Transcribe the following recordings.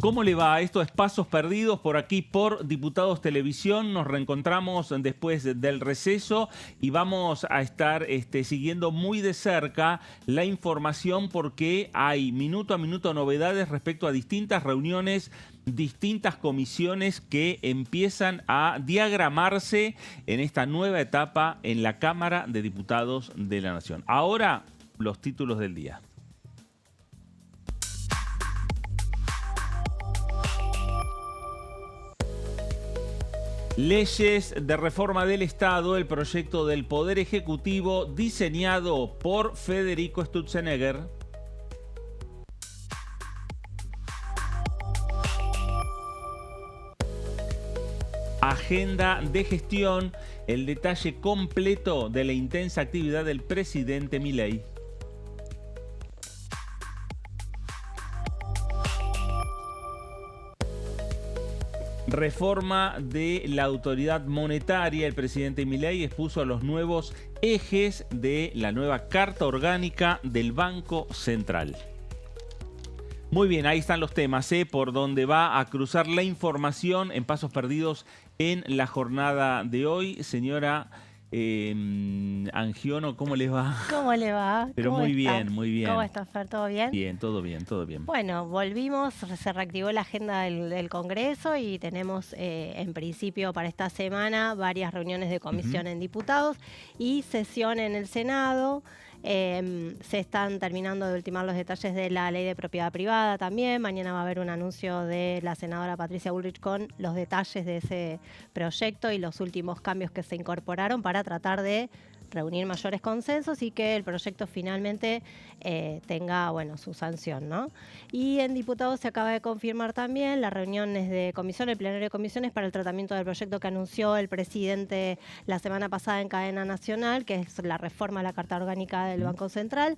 ¿Cómo le va? Esto es Pasos Perdidos por aquí por Diputados Televisión. Nos reencontramos después del receso y vamos a estar siguiendo muy de cerca la información porque hay minuto a minuto novedades respecto a distintas reuniones, distintas comisiones que empiezan a diagramarse en esta nueva etapa en la Cámara de Diputados de la Nación. Ahora, los títulos del día. Leyes de reforma del Estado, el proyecto del Poder Ejecutivo diseñado por Federico Sturzenegger. Agenda de gestión, el detalle completo de la intensa actividad del presidente Milei. Reforma de la autoridad monetaria. El presidente Milei expuso los nuevos ejes de la nueva Carta Orgánica del Banco Central. Muy bien, ahí están los temas, por donde va a cruzar la información en Pasos Perdidos en la jornada de hoy. Señora Angiono, ¿cómo le va? ¿Cómo le va? Pero ¿Cómo muy está? bien, muy bien. ¿Cómo está, Fer? ¿Todo bien? Bien, todo bien, todo bien. Bueno, volvimos, se reactivó la agenda del Congreso y tenemos en principio para esta semana varias reuniones de comisión en diputados y sesión en el Senado. Se están terminando de ultimar los detalles de la ley de propiedad privada también. Mañana va a haber un anuncio de la senadora Patricia Bullrich con los detalles de ese proyecto y los últimos cambios que se incorporaron para tratar de reunir mayores consensos y que el proyecto finalmente tenga, bueno, su sanción, ¿no? Y en diputados se acaba de confirmar también las reuniones de comisión, el plenario de comisiones para el tratamiento del proyecto que anunció el presidente la semana pasada en cadena nacional, que es la reforma a la Carta Orgánica del Banco Central.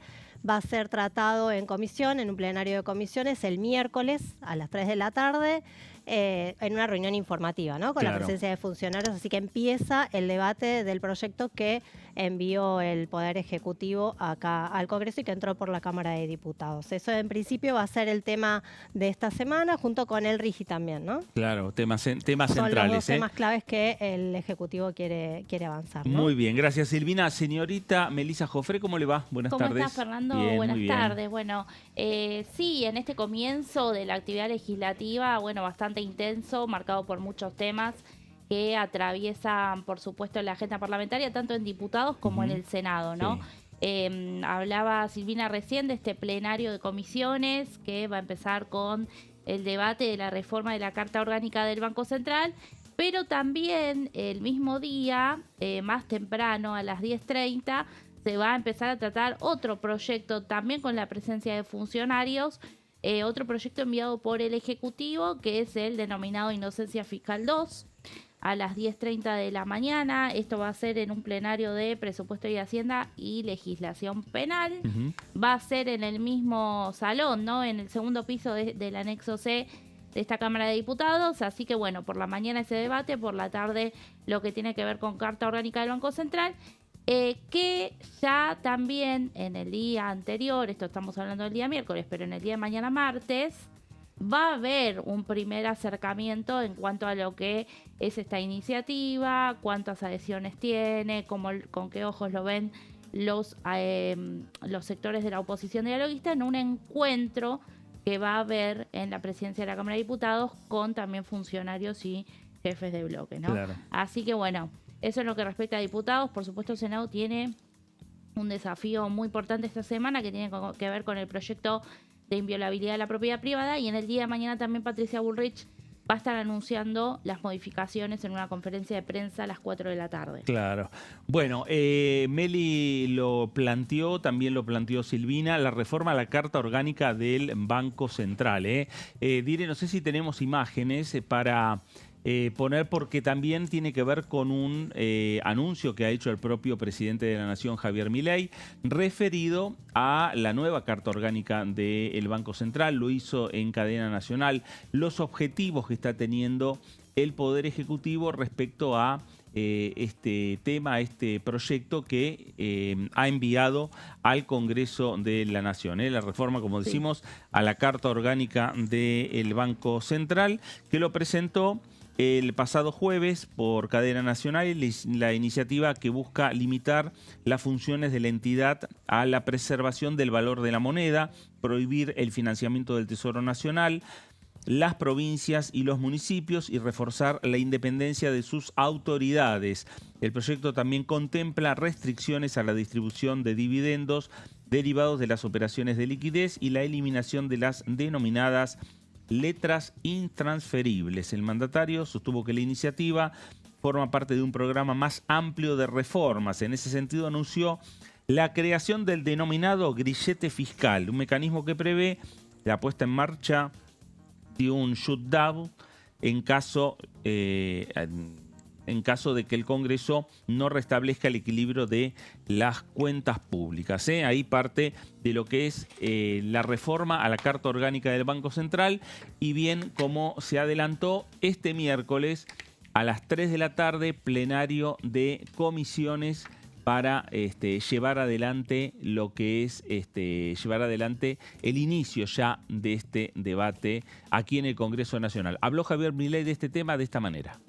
Va a ser tratado en comisión, en un plenario de comisiones, el miércoles a las 3 de la tarde, en una reunión informativa, ¿no? Con la presencia de funcionarios. Así que empieza el debate del proyecto que envió el Poder Ejecutivo acá al Congreso y que entró por la Cámara de Diputados. Eso en principio va a ser el tema de esta semana, junto con el RIGI también, ¿no? Claro, temas centrales. Son los dos temas claves que el Ejecutivo quiere avanzar, ¿no? Muy bien, gracias Silvina. Señorita Melissa Jofré, ¿cómo le va? Buenas tardes. ¿Cómo está, Fernando? Bien, buenas tardes. Bueno, sí, en este comienzo de la actividad legislativa, bueno, bastante intenso, marcado por muchos temas que atraviesan, por supuesto, la agenda parlamentaria, tanto en diputados como en el Senado, ¿no? Sí. Hablaba Silvina recién de este plenario de comisiones que va a empezar con el debate de la reforma de la Carta Orgánica del Banco Central, pero también el mismo día, más temprano, a las 10:30, se va a empezar a tratar otro proyecto también con la presencia de funcionarios, otro proyecto enviado por el Ejecutivo, que es el denominado Inocencia Fiscal 2, a las 10:30 de la mañana. Esto va a ser en un plenario de Presupuesto y Hacienda y Legislación Penal. Va a ser en el mismo salón, ¿no? En el segundo piso del anexo C de esta Cámara de Diputados. Así que, bueno, por la mañana ese debate, por la tarde lo que tiene que ver con Carta Orgánica del Banco Central. Que ya también en el día anterior, esto estamos hablando del día miércoles, pero en el día de mañana martes, va a haber un primer acercamiento en cuanto a lo que es esta iniciativa, cuántas adhesiones tiene, con qué ojos lo ven los sectores de la oposición dialoguista en un encuentro que va a haber en la presidencia de la Cámara de Diputados con también funcionarios y jefes de bloque, ¿no? Claro. Así que, bueno, eso en lo que respecta a diputados. Por supuesto, el Senado tiene un desafío muy importante esta semana que tiene que ver con el proyecto de inviolabilidad de la propiedad privada, y en el día de mañana también Patricia Bullrich va a estar anunciando las modificaciones en una conferencia de prensa a las 4 de la tarde. Claro. Bueno, Meli lo planteó, también lo planteó Silvina, la reforma a la Carta Orgánica del Banco Central. Dire, no sé si tenemos imágenes para poner, porque también tiene que ver con un anuncio que ha hecho el propio presidente de la Nación, Javier Milei, referido a la nueva Carta Orgánica del Banco Central. Lo hizo en cadena nacional. Los objetivos que está teniendo el Poder Ejecutivo respecto a este tema, este proyecto que ha enviado al Congreso de la Nación. La reforma, como decimos, a la Carta Orgánica del Banco Central, que lo presentó el pasado jueves por cadena nacional, la iniciativa que busca limitar las funciones de la entidad a la preservación del valor de la moneda, prohibir el financiamiento del Tesoro Nacional, las provincias y los municipios y reforzar la independencia de sus autoridades. El proyecto también contempla restricciones a la distribución de dividendos derivados de las operaciones de liquidez y la eliminación de las denominadas letras intransferibles. El mandatario sostuvo que la iniciativa forma parte de un programa más amplio de reformas. En ese sentido, anunció la creación del denominado grillete fiscal, un mecanismo que prevé la puesta en marcha de un shutdown en caso de que el Congreso no restablezca el equilibrio de las cuentas públicas. Ahí parte de lo que es la reforma a la Carta Orgánica del Banco Central, y bien, como se adelantó este miércoles a las 3 de la tarde, plenario de comisiones para llevar adelante lo que es llevar adelante el inicio ya de este debate aquí en el Congreso Nacional. Habló Javier Milei de este tema de esta manera.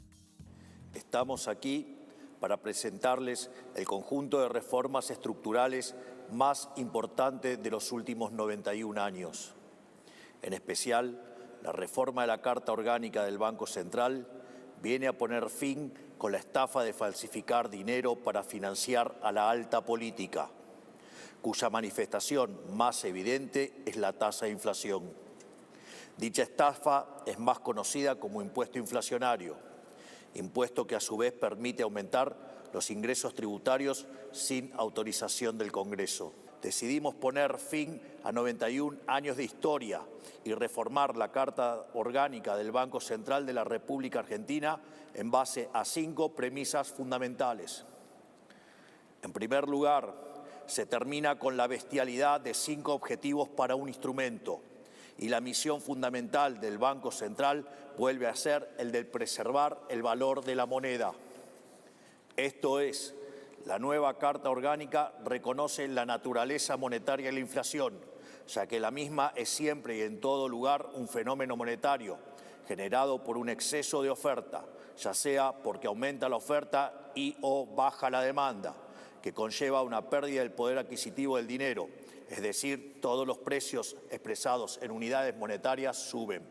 Estamos aquí para presentarles el conjunto de reformas estructurales más importante de los últimos 91 años. En especial, la reforma de la Carta Orgánica del Banco Central viene a poner fin con la estafa de falsificar dinero para financiar a la alta política, cuya manifestación más evidente es la tasa de inflación. Dicha estafa es más conocida como impuesto inflacionario, impuesto que a su vez permite aumentar los ingresos tributarios sin autorización del Congreso. Decidimos poner fin a 91 años de historia y reformar la Carta Orgánica del Banco Central de la República Argentina en base a 5 premisas fundamentales. En primer lugar, se termina con la bestialidad de 5 objetivos para un instrumento, y la misión fundamental del Banco Central vuelve a ser el de preservar el valor de la moneda. Esto es, la nueva Carta Orgánica reconoce la naturaleza monetaria de la inflación, ya que la misma es siempre y en todo lugar un fenómeno monetario generado por un exceso de oferta, ya sea porque aumenta la oferta o baja la demanda, que conlleva una pérdida del poder adquisitivo del dinero, es decir, todos los precios expresados en unidades monetarias suben.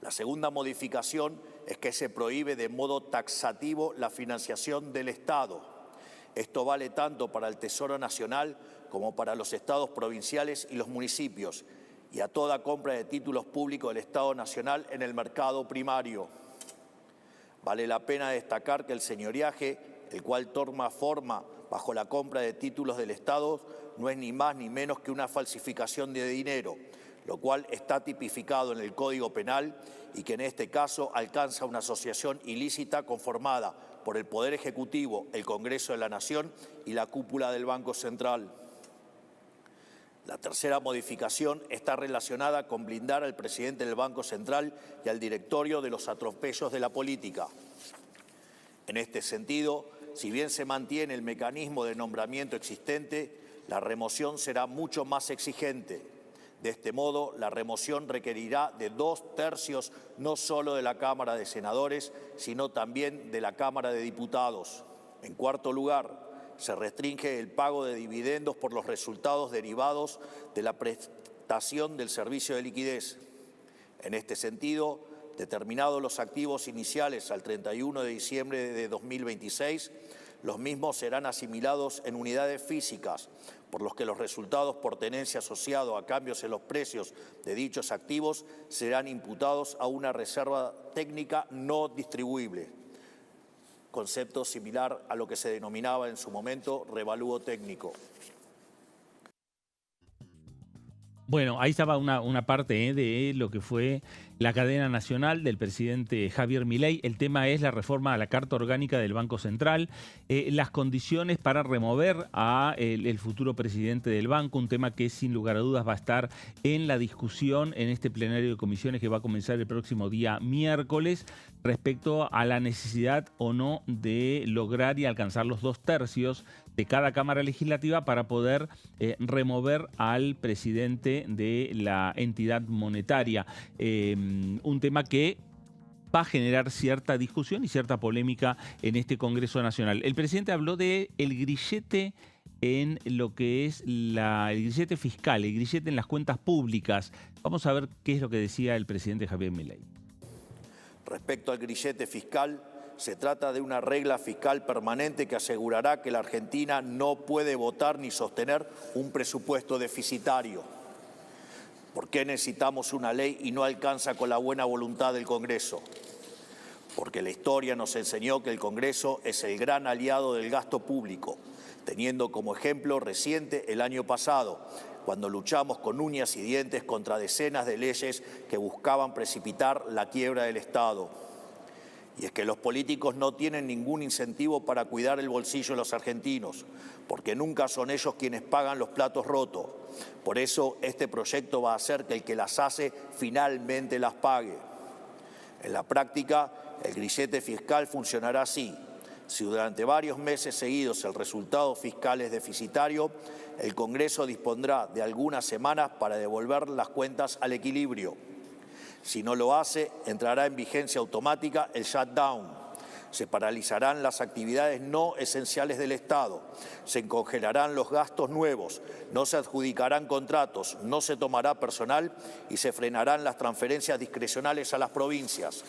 La segunda modificación es que se prohíbe de modo taxativo la financiación del Estado. Esto vale tanto para el Tesoro Nacional como para los estados provinciales y los municipios, y a toda compra de títulos públicos del Estado Nacional en el mercado primario. Vale la pena destacar que el señoriaje, el cual toma forma bajo la compra de títulos del Estado, no es ni más ni menos que una falsificación de dinero, lo cual está tipificado en el Código Penal y que en este caso alcanza una asociación ilícita conformada por el Poder Ejecutivo, el Congreso de la Nación y la cúpula del Banco Central. La tercera modificación está relacionada con blindar al presidente del Banco Central y al directorio de los atropellos de la política. En este sentido, si bien se mantiene el mecanismo de nombramiento existente, la remoción será mucho más exigente. De este modo, la remoción requerirá de 2/3 no solo de la Cámara de Senadores, sino también de la Cámara de Diputados. En cuarto lugar, se restringe el pago de dividendos por los resultados derivados de la prestación del servicio de liquidez. En este sentido, determinados los activos iniciales al 31 de diciembre de 2026, los mismos serán asimilados en unidades físicas, por los que los resultados por tenencia asociados a cambios en los precios de dichos activos serán imputados a una reserva técnica no distribuible, concepto similar a lo que se denominaba en su momento revalúo técnico. Bueno, ahí estaba una parte de lo que fue la cadena nacional del presidente Javier Milei. El tema es la reforma a la Carta Orgánica del Banco Central, las condiciones para remover a el futuro presidente del banco, un tema que sin lugar a dudas va a estar en la discusión en este plenario de comisiones que va a comenzar el próximo día miércoles, respecto a la necesidad o no de lograr y alcanzar los 2/3 de cada Cámara Legislativa para poder remover al presidente de la entidad monetaria. Un tema que va a generar cierta discusión y cierta polémica en este Congreso Nacional. El presidente habló de el grillete en lo que es el grillete fiscal, el grillete en las cuentas públicas. Vamos a ver qué es lo que decía el presidente Javier Milei. Respecto al grillete fiscal, se trata de una regla fiscal permanente que asegurará que la Argentina no puede votar ni sostener un presupuesto deficitario. ¿Por qué necesitamos una ley y no alcanza con la buena voluntad del Congreso? Porque la historia nos enseñó que el Congreso es el gran aliado del gasto público, teniendo como ejemplo reciente el año pasado, cuando luchamos con uñas y dientes contra decenas de leyes que buscaban precipitar la quiebra del Estado. Y es que los políticos no tienen ningún incentivo para cuidar el bolsillo de los argentinos, porque nunca son ellos quienes pagan los platos rotos. Por eso este proyecto va a hacer que el que las hace finalmente las pague. En la práctica, el grillete fiscal funcionará así. Si durante varios meses seguidos el resultado fiscal es deficitario, el Congreso dispondrá de algunas semanas para devolver las cuentas al equilibrio. Si no lo hace, entrará en vigencia automática el shutdown. Se paralizarán las actividades no esenciales del Estado, se congelarán los gastos nuevos, no se adjudicarán contratos, no se tomará personal y se frenarán las transferencias discrecionales a las provincias.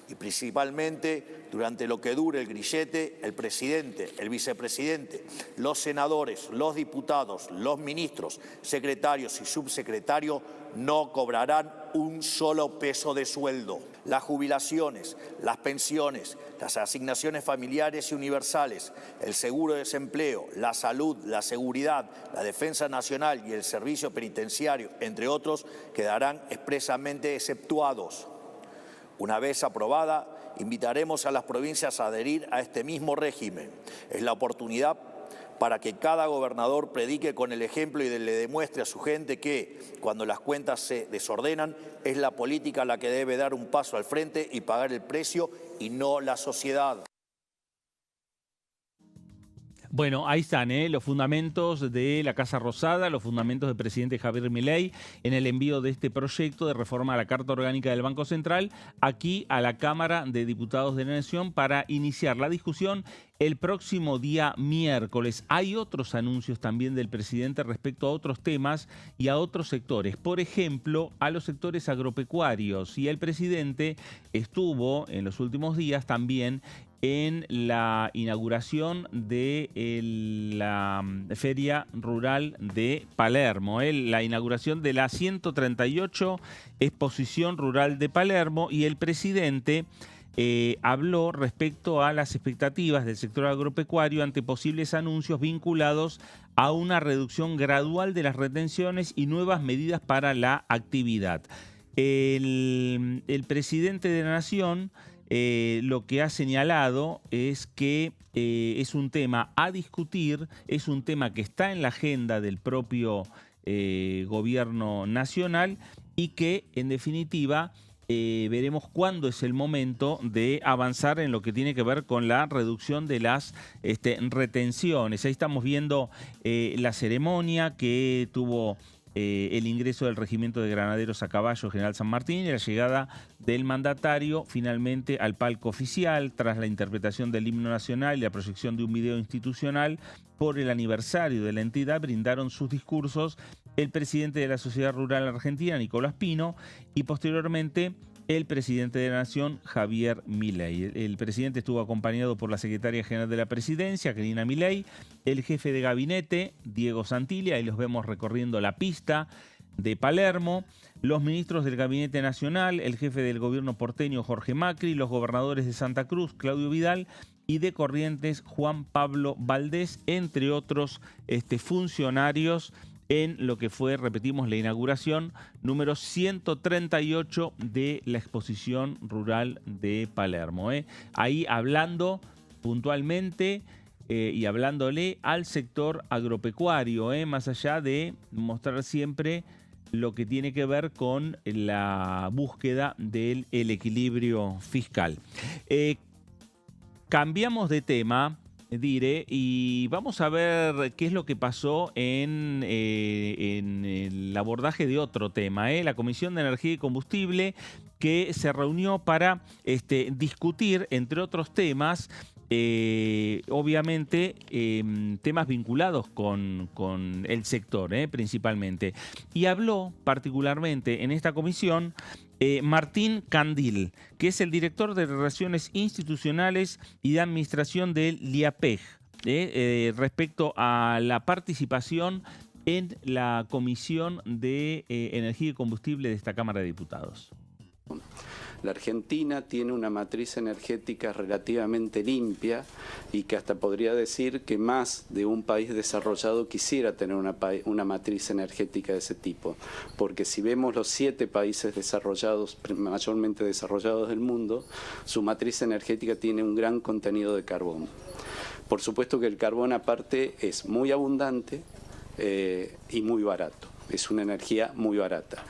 Y principalmente, durante lo que dure el grillete, el presidente, el vicepresidente, los senadores, los diputados, los ministros, secretarios y subsecretarios no cobrarán un solo peso de sueldo. Las jubilaciones, las pensiones, las asignaciones familiares y universales, el seguro de desempleo, la salud, la seguridad, la defensa nacional y el servicio penitenciario, entre otros, quedarán expresamente exceptuados. Una vez aprobada, invitaremos a las provincias a adherir a este mismo régimen. Es la oportunidad para que cada gobernador predique con el ejemplo y le demuestre a su gente que, cuando las cuentas se desordenan, es la política la que debe dar un paso al frente y pagar el precio y no la sociedad. Bueno, ahí están los fundamentos de la Casa Rosada, los fundamentos del presidente Javier Milei en el envío de este proyecto de reforma a la Carta Orgánica del Banco Central aquí a la Cámara de Diputados de la Nación para iniciar la discusión el próximo día miércoles. Hay otros anuncios también del presidente respecto a otros temas y a otros sectores. Por ejemplo, a los sectores agropecuarios. Y el presidente estuvo en los últimos días también en la inauguración de la Feria Rural de Palermo, la inauguración de la 138 Exposición Rural de Palermo, y el presidente habló respecto a las expectativas del sector agropecuario ante posibles anuncios vinculados a una reducción gradual de las retenciones y nuevas medidas para la actividad. El presidente de la Nación lo que ha señalado es que es un tema a discutir, es un tema que está en la agenda del propio gobierno nacional y que, en definitiva, veremos cuándo es el momento de avanzar en lo que tiene que ver con la reducción de las retenciones. Ahí estamos viendo la ceremonia que tuvo el ingreso del Regimiento de Granaderos a Caballo General San Martín y la llegada del mandatario finalmente al palco oficial tras la interpretación del himno nacional y la proyección de un video institucional por el aniversario de la entidad. Brindaron sus discursos el presidente de la Sociedad Rural Argentina, Nicolás Pino, y posteriormente el presidente de la Nación, Javier Milei. El presidente estuvo acompañado por la secretaria general de la Presidencia, Karina Milei, el jefe de gabinete, Diego Santilli, ahí los vemos recorriendo la pista de Palermo, los ministros del Gabinete Nacional, el jefe del gobierno porteño, Jorge Macri, los gobernadores de Santa Cruz, Claudio Vidal, y de Corrientes, Juan Pablo Valdés, entre otros funcionarios en lo que fue, repetimos, la inauguración número 138 de la exposición rural de Palermo. Ahí hablando puntualmente y hablándole al sector agropecuario, más allá de mostrar siempre lo que tiene que ver con la búsqueda del equilibrio fiscal. Cambiamos de tema, Dire, y vamos a ver qué es lo que pasó en el abordaje de otro tema, la Comisión de Energía y Combustible, que se reunió para discutir, entre otros temas, obviamente temas vinculados con el sector, principalmente. Y habló particularmente en esta comisión Martín Candil, que es el director de Relaciones Institucionales y de Administración del LIAPEG, respecto a la participación en la Comisión de Energía y Combustible de esta Cámara de Diputados. La Argentina tiene una matriz energética relativamente limpia y que hasta podría decir que más de un país desarrollado quisiera tener una matriz energética de ese tipo. Porque si vemos los 7 países desarrollados, mayormente desarrollados del mundo, su matriz energética tiene un gran contenido de carbón. Por supuesto que el carbón aparte es muy abundante y muy barato. Es una energía muy barata.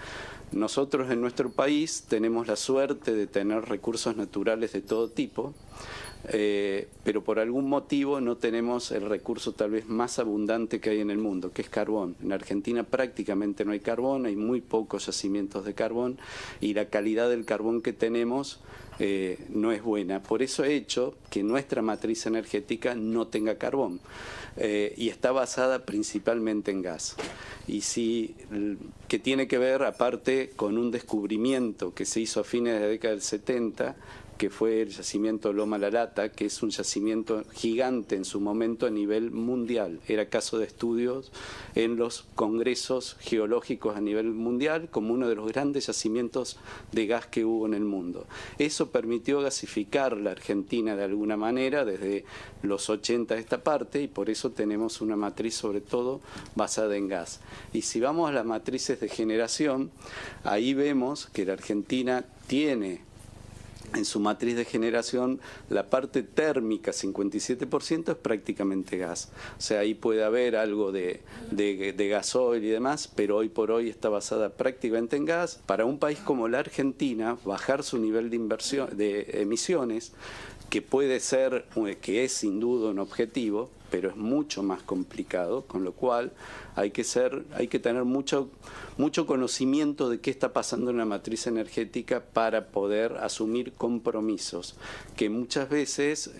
Nosotros en nuestro país tenemos la suerte de tener recursos naturales de todo tipo, pero por algún motivo no tenemos el recurso tal vez más abundante que hay en el mundo, que es carbón. En Argentina prácticamente no hay carbón, hay muy pocos yacimientos de carbón y la calidad del carbón que tenemos no es buena. Por eso he hecho que nuestra matriz energética no tenga carbón y está basada principalmente en gas. Y que tiene que ver aparte con un descubrimiento que se hizo a fines de la década del 70, que fue el yacimiento Loma La Lata, que es un yacimiento gigante en su momento a nivel mundial. Era caso de estudios en los congresos geológicos a nivel mundial como uno de los grandes yacimientos de gas que hubo en el mundo. Eso permitió gasificar la Argentina de alguna manera desde los 80 a esta parte y por eso tenemos una matriz sobre todo basada en gas. Y si vamos a las matrices de generación, ahí vemos que la Argentina tiene en su matriz de generación la parte térmica, 57%, es prácticamente gas. O sea, ahí puede haber algo de gasoil y demás, pero hoy por hoy está basada prácticamente en gas. Para un país como la Argentina, bajar su nivel de emisiones, que puede ser, que es sin duda un objetivo, pero es mucho más complicado, con lo cual hay que tener mucho conocimiento de qué está pasando en la matriz energética para poder asumir compromisos, que muchas veces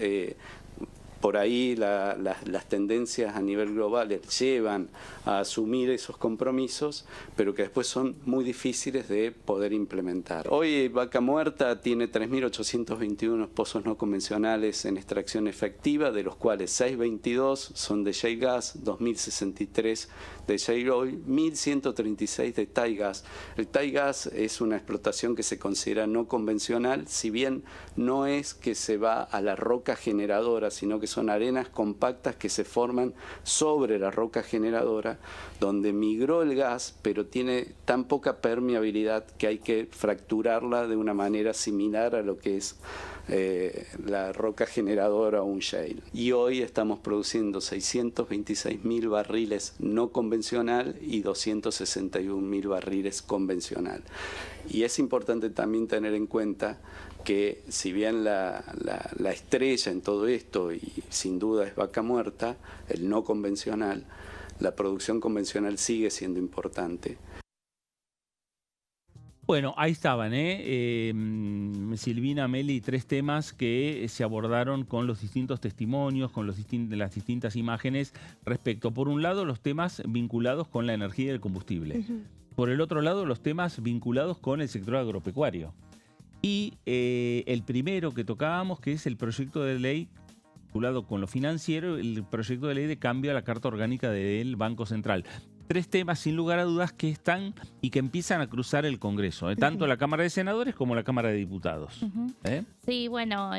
por ahí las tendencias a nivel global llevan a asumir esos compromisos, pero que después son muy difíciles de poder implementar. Hoy Vaca Muerta tiene 3.821 pozos no convencionales en extracción efectiva, de los cuales 622 son de shale gas, 2.063 de shale oil, 1.136 de tie gas. El tie gas es una explotación que se considera no convencional, si bien no es que se va a la roca generadora, sino que son arenas compactas que se forman sobre la roca generadora, donde migró el gas, pero tiene tan poca permeabilidad que hay que fracturarla de una manera similar a lo que es la roca generadora o un shale. Y hoy estamos produciendo 626.000 barriles no convencional y 261.000 barriles convencional. Y es importante también tener en cuenta que si bien la estrella en todo esto, y sin duda es Vaca Muerta, el no convencional, la producción convencional sigue siendo importante. Bueno, ahí estaban, Silvina, Meli, 3 temas que se abordaron con los distintos testimonios, con las distintas imágenes respecto, por un lado, los temas vinculados con la energía y el combustible. Por el otro lado, los temas vinculados con el sector agropecuario. Y el primero que tocábamos, que es el proyecto de ley vinculado con lo financiero, el proyecto de ley de cambio a la Carta Orgánica del Banco Central. 3 temas, sin lugar a dudas, que están y que empiezan a cruzar el Congreso, tanto la Cámara de Senadores como la Cámara de Diputados. Sí, bueno,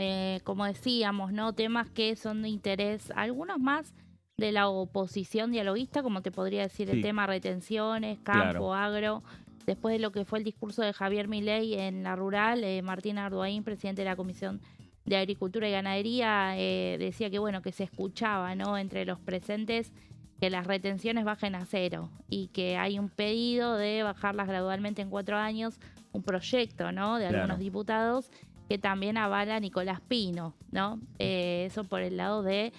como decíamos, ¿no? Temas que son de interés, algunos más de la oposición dialoguista, como te podría decir, el tema retenciones, campo, agro. Después de lo que fue el discurso de Javier Milei en la rural, Martín Arduaín, presidente de la Comisión de Agricultura y Ganadería, decía que bueno, que se escuchaba, ¿no?, entre los presentes, que las retenciones bajen a 0 y que hay un pedido de bajarlas gradualmente en 4 años, un proyecto, ¿no?, de algunos diputados que también avala Nicolás Pino, ¿no? Eso por el lado de,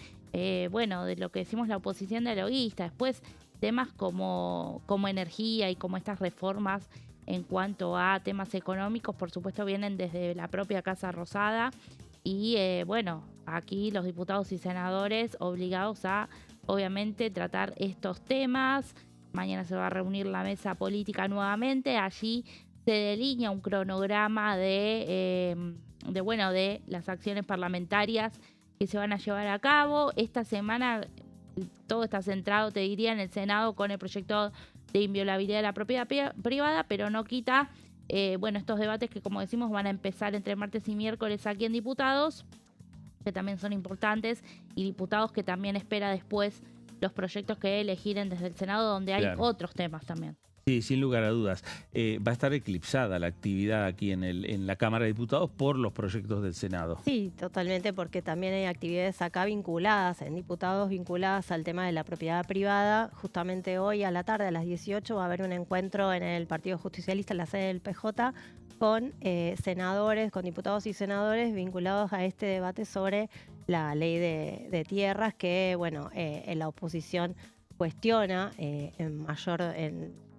bueno, de lo que decimos la oposición dialoguista. Después, temas como energía y como estas reformas en cuanto a temas económicos, por supuesto, vienen desde la propia Casa Rosada y, bueno, aquí los diputados y senadores obligados a, obviamente, tratar estos temas. Mañana se va a reunir la mesa política nuevamente. Allí se delinea un cronograma de las acciones parlamentarias que se van a llevar a cabo. Esta semana todo está centrado, te diría, en el Senado con el proyecto de inviolabilidad de la propiedad privada, pero no quita, estos debates que, como decimos, van a empezar entre martes y miércoles aquí en Diputados, que también son importantes, y diputados que también espera después los proyectos que elegiren desde el Senado, donde hay otros temas también. Sí, sin lugar a dudas. Va a estar eclipsada la actividad aquí en la Cámara de Diputados por los proyectos del Senado. Sí, totalmente, porque también hay actividades acá vinculadas, en diputados vinculadas al tema de la propiedad privada. Justamente hoy a la tarde, a las 18, va a haber un encuentro en el Partido Justicialista, en la sede del PJ, con senadores, con diputados y senadores vinculados a este debate sobre la ley de tierras que, bueno, en la oposición cuestiona en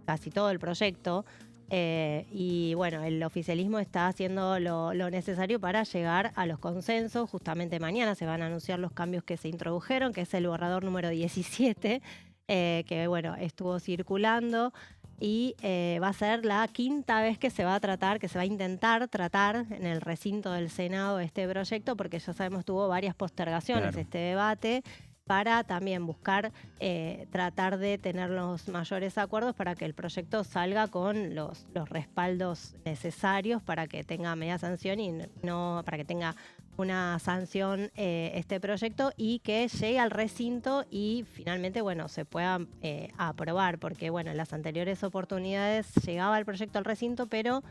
casi todo el proyecto, y bueno, el oficialismo está haciendo lo necesario para llegar a los consensos. Justamente mañana se van a anunciar los cambios que se introdujeron, que es el borrador número 17, que bueno, estuvo circulando, y va a ser la 5ª vez que se va a intentar tratar en el recinto del Senado este proyecto, porque ya sabemos tuvo varias postergaciones este debate, para también buscar tratar de tener los mayores acuerdos para que el proyecto salga con los respaldos necesarios para que tenga media sanción y no para que tenga una sanción este proyecto y que llegue al recinto y finalmente, bueno, se pueda aprobar, porque bueno, en las anteriores oportunidades llegaba el proyecto al recinto, pero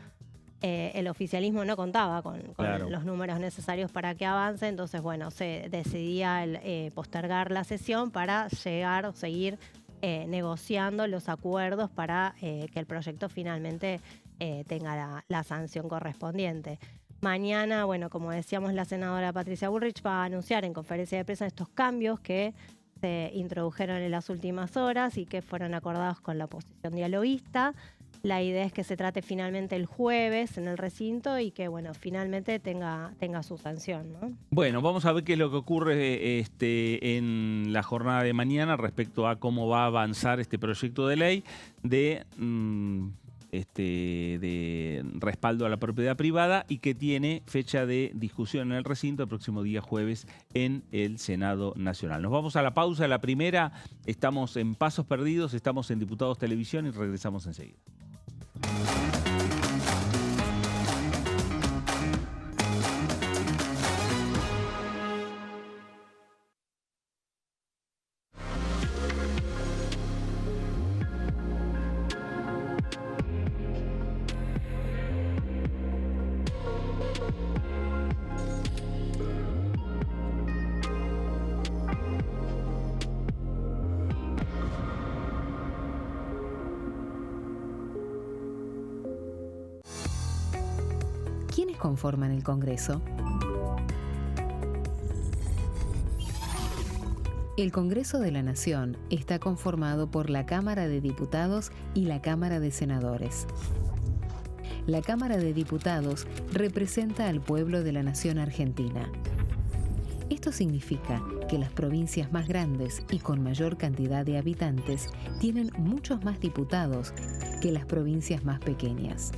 el oficialismo no contaba con los números necesarios para que avance. Entonces, bueno, se decidía postergar la sesión para llegar o seguir negociando los acuerdos para que el proyecto finalmente tenga la sanción correspondiente. Mañana, bueno, como decíamos, la senadora Patricia Bullrich va a anunciar en conferencia de prensa estos cambios que se introdujeron en las últimas horas y que fueron acordados con la oposición dialoguista. La idea es que se trate finalmente el jueves en el recinto y que, bueno, finalmente tenga su sanción, ¿no? Bueno, vamos a ver qué es lo que ocurre en la jornada de mañana respecto a cómo va a avanzar este proyecto de ley de respaldo a la propiedad privada y que tiene fecha de discusión en el recinto el próximo día jueves en el Senado Nacional. Nos vamos a la pausa, la primera. Estamos en Pasos Perdidos, estamos en Diputados Televisión y regresamos enseguida. ¿Quiénes conforman el Congreso? El Congreso de la Nación está conformado por la Cámara de Diputados y la Cámara de Senadores. La Cámara de Diputados representa al pueblo de la nación argentina. Esto significa que las provincias más grandes y con mayor cantidad de habitantes tienen muchos más diputados que las provincias más pequeñas.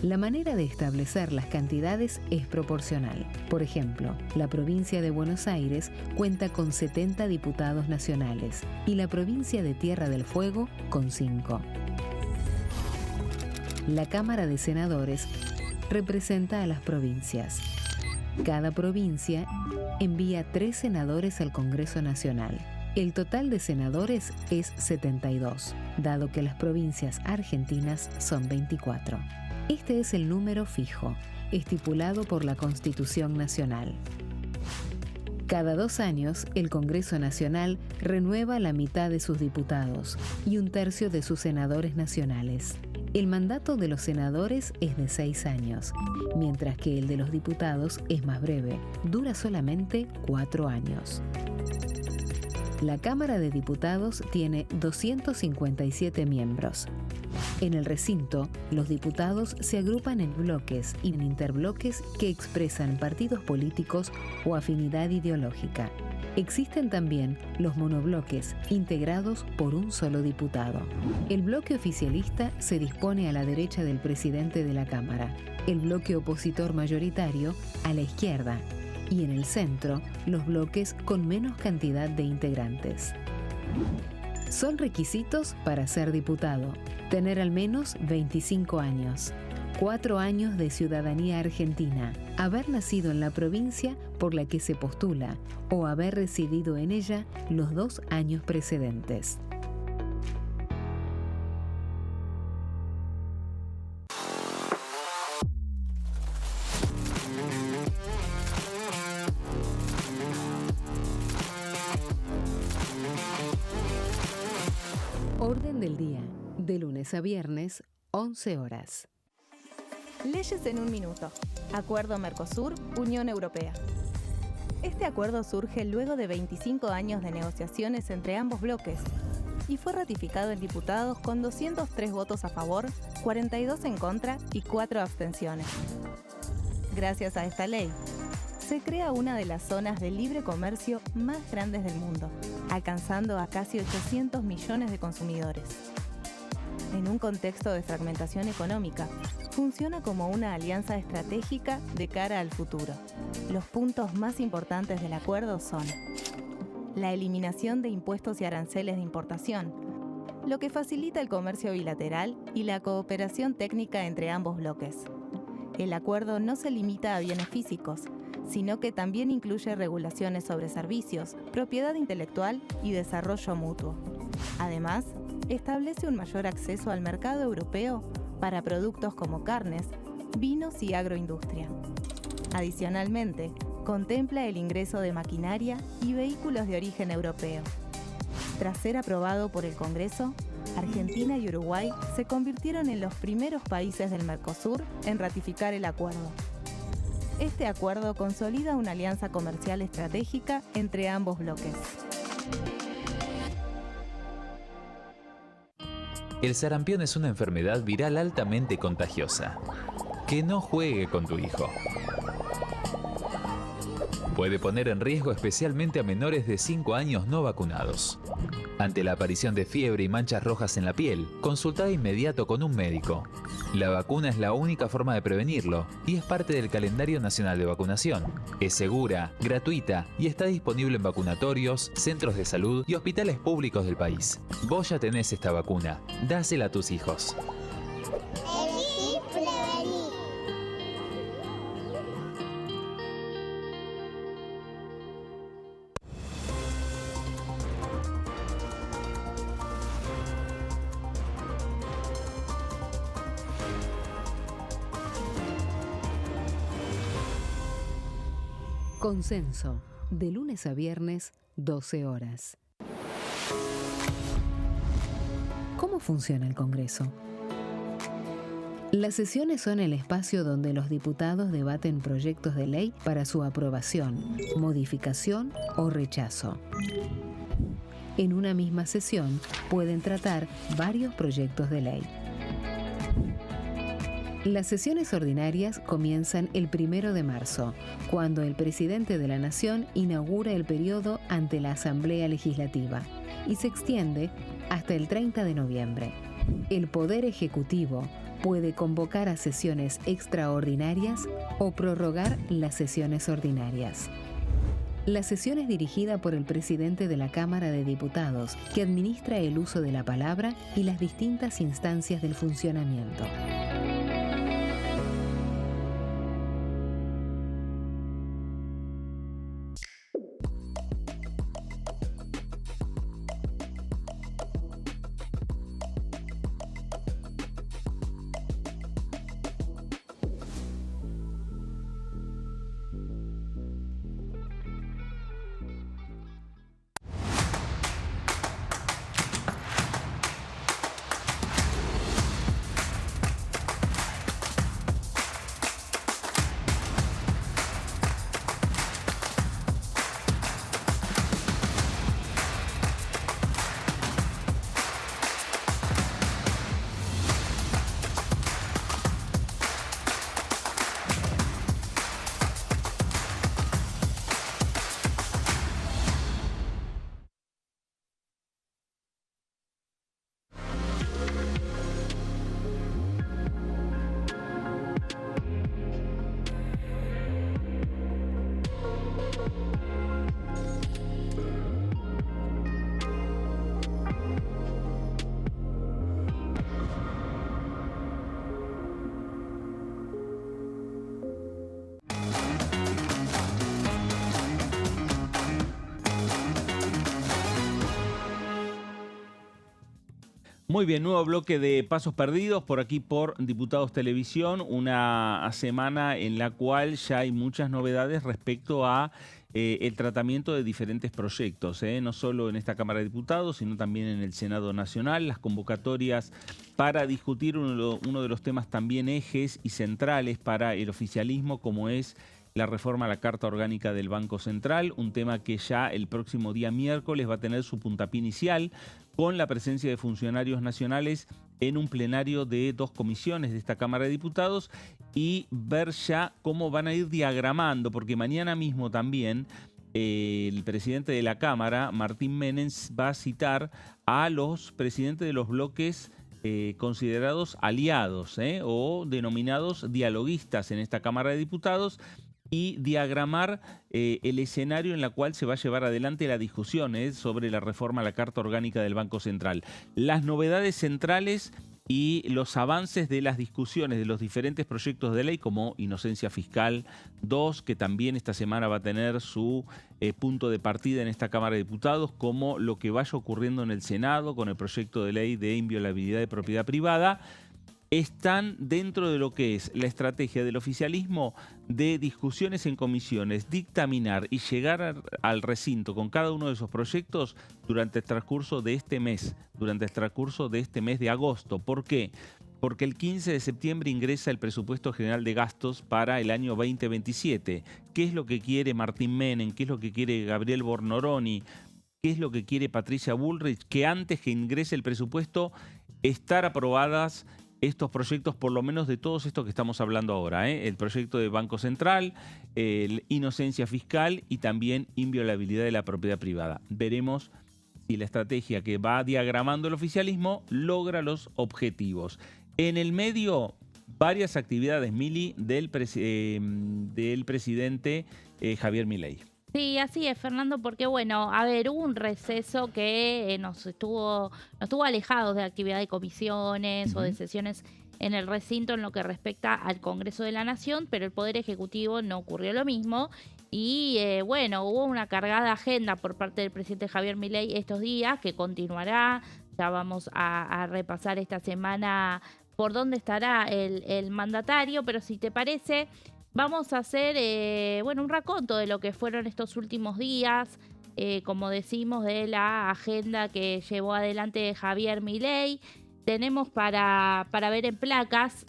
La manera de establecer las cantidades es proporcional. Por ejemplo, la provincia de Buenos Aires cuenta con 70 diputados nacionales y la provincia de Tierra del Fuego con 5. La Cámara de Senadores representa a las provincias. Cada provincia envía 3 senadores al Congreso Nacional. El total de senadores es 72, dado que las provincias argentinas son 24. Este es el número fijo, estipulado por la Constitución Nacional. Cada 2 años, el Congreso Nacional renueva la mitad de sus diputados y 1/3 de sus senadores nacionales. El mandato de los senadores es de 6 años, mientras que el de los diputados es más breve, dura solamente 4 años. La Cámara de Diputados tiene 257 miembros. En el recinto, los diputados se agrupan en bloques y en interbloques que expresan partidos políticos o afinidad ideológica. Existen también los monobloques, integrados por un solo diputado. El bloque oficialista se dispone a la derecha del presidente de la Cámara, el bloque opositor mayoritario a la izquierda, y en el centro, los bloques con menos cantidad de integrantes. Son requisitos para ser diputado: tener al menos 25 años, 4 años de ciudadanía argentina, haber nacido en la provincia por la que se postula o haber residido en ella los 2 años precedentes. Orden del día, de lunes a viernes, 11 horas. Leyes en un minuto. Acuerdo Mercosur-Unión Europea. Este acuerdo surge luego de 25 años de negociaciones entre ambos bloques y fue ratificado en diputados con 203 votos a favor, 42 en contra y 4 abstenciones. Gracias a esta ley, se crea una de las zonas de libre comercio más grandes del mundo, alcanzando a casi 800 millones de consumidores. En un contexto de fragmentación económica, funciona como una alianza estratégica de cara al futuro. Los puntos más importantes del acuerdo son la eliminación de impuestos y aranceles de importación, lo que facilita el comercio bilateral y la cooperación técnica entre ambos bloques. El acuerdo no se limita a bienes físicos, sino que también incluye regulaciones sobre servicios, propiedad intelectual y desarrollo mutuo. Además, establece un mayor acceso al mercado europeo para productos como carnes, vinos y agroindustria. Adicionalmente, contempla el ingreso de maquinaria y vehículos de origen europeo. Tras ser aprobado por el Congreso, Argentina y Uruguay se convirtieron en los primeros países del Mercosur en ratificar el acuerdo. Este acuerdo consolida una alianza comercial estratégica entre ambos bloques. El sarampión es una enfermedad viral altamente contagiosa. Que no juegue con tu hijo. Puede poner en riesgo especialmente a menores de 5 años no vacunados. Ante la aparición de fiebre y manchas rojas en la piel, consulta de inmediato con un médico. La vacuna es la única forma de prevenirlo y es parte del calendario nacional de vacunación. Es segura, gratuita y está disponible en vacunatorios, centros de salud y hospitales públicos del país. Vos ya tenés esta vacuna, dásela a tus hijos. Elegí prevenir. Consenso, de lunes a viernes, 12 horas. ¿Cómo funciona el Congreso? Las sesiones son el espacio donde los diputados debaten proyectos de ley para su aprobación, modificación o rechazo. En una misma sesión pueden tratar varios proyectos de ley. Las sesiones ordinarias comienzan el 1 de marzo, cuando el presidente de la Nación inaugura el periodo ante la Asamblea Legislativa, y se extiende hasta el 30 de noviembre. El Poder Ejecutivo puede convocar a sesiones extraordinarias o prorrogar las sesiones ordinarias. La sesión es dirigida por el presidente de la Cámara de Diputados, que administra el uso de la palabra y las distintas instancias del funcionamiento. Muy bien, nuevo bloque de Pasos Perdidos por aquí por Diputados Televisión, una semana en la cual ya hay muchas novedades respecto a el tratamiento de diferentes proyectos, no solo en esta Cámara de Diputados, sino también en el Senado Nacional, las convocatorias para discutir uno de los temas también ejes y centrales para el oficialismo, como es la reforma a la Carta Orgánica del Banco Central, un tema que ya el próximo día miércoles va a tener su puntapié inicial con la presencia de funcionarios nacionales en un plenario de 2 comisiones de esta Cámara de Diputados y ver ya cómo van a ir diagramando, porque mañana mismo también el presidente de la Cámara, Martín Menem, va a citar a los presidentes de los bloques considerados aliados o denominados dialoguistas en esta Cámara de Diputados, y diagramar el escenario en el cual se va a llevar adelante la discusión sobre la reforma a la Carta Orgánica del Banco Central. Las novedades centrales y los avances de las discusiones de los diferentes proyectos de ley, como Inocencia Fiscal 2, que también esta semana va a tener su punto de partida en esta Cámara de Diputados, como lo que vaya ocurriendo en el Senado con el proyecto de ley de inviolabilidad de propiedad privada, están dentro de lo que es la estrategia del oficialismo de discusiones en comisiones, dictaminar y llegar al recinto con cada uno de esos proyectos durante el transcurso de este mes, de agosto. ¿Por qué? Porque el 15 de septiembre ingresa el presupuesto general de gastos para el año 2027. ¿Qué es lo que quiere Martín Menem? ¿Qué es lo que quiere Gabriel Bornoroni? ¿Qué es lo que quiere Patricia Bullrich? Que antes que ingrese el presupuesto, estar aprobadas estos proyectos, por lo menos de todos estos que estamos hablando ahora, el proyecto de Banco Central, Inocencia Fiscal y también inviolabilidad de la propiedad privada. Veremos si la estrategia que va diagramando el oficialismo logra los objetivos. En el medio, varias actividades, Mili, del presidente Javier Milei. Sí, así es, Fernando, porque bueno, a ver, hubo un receso que nos estuvo alejados de actividad de comisiones o de sesiones en el recinto en lo que respecta al Congreso de la Nación, pero el Poder Ejecutivo no ocurrió lo mismo y bueno, hubo una cargada agenda por parte del presidente Javier Milei estos días que continuará. Ya vamos a repasar esta semana por dónde estará el mandatario, pero si te parece, vamos a hacer un raconto de lo que fueron estos últimos días, como decimos, de la agenda que llevó adelante Javier Milei. Tenemos para ver en placas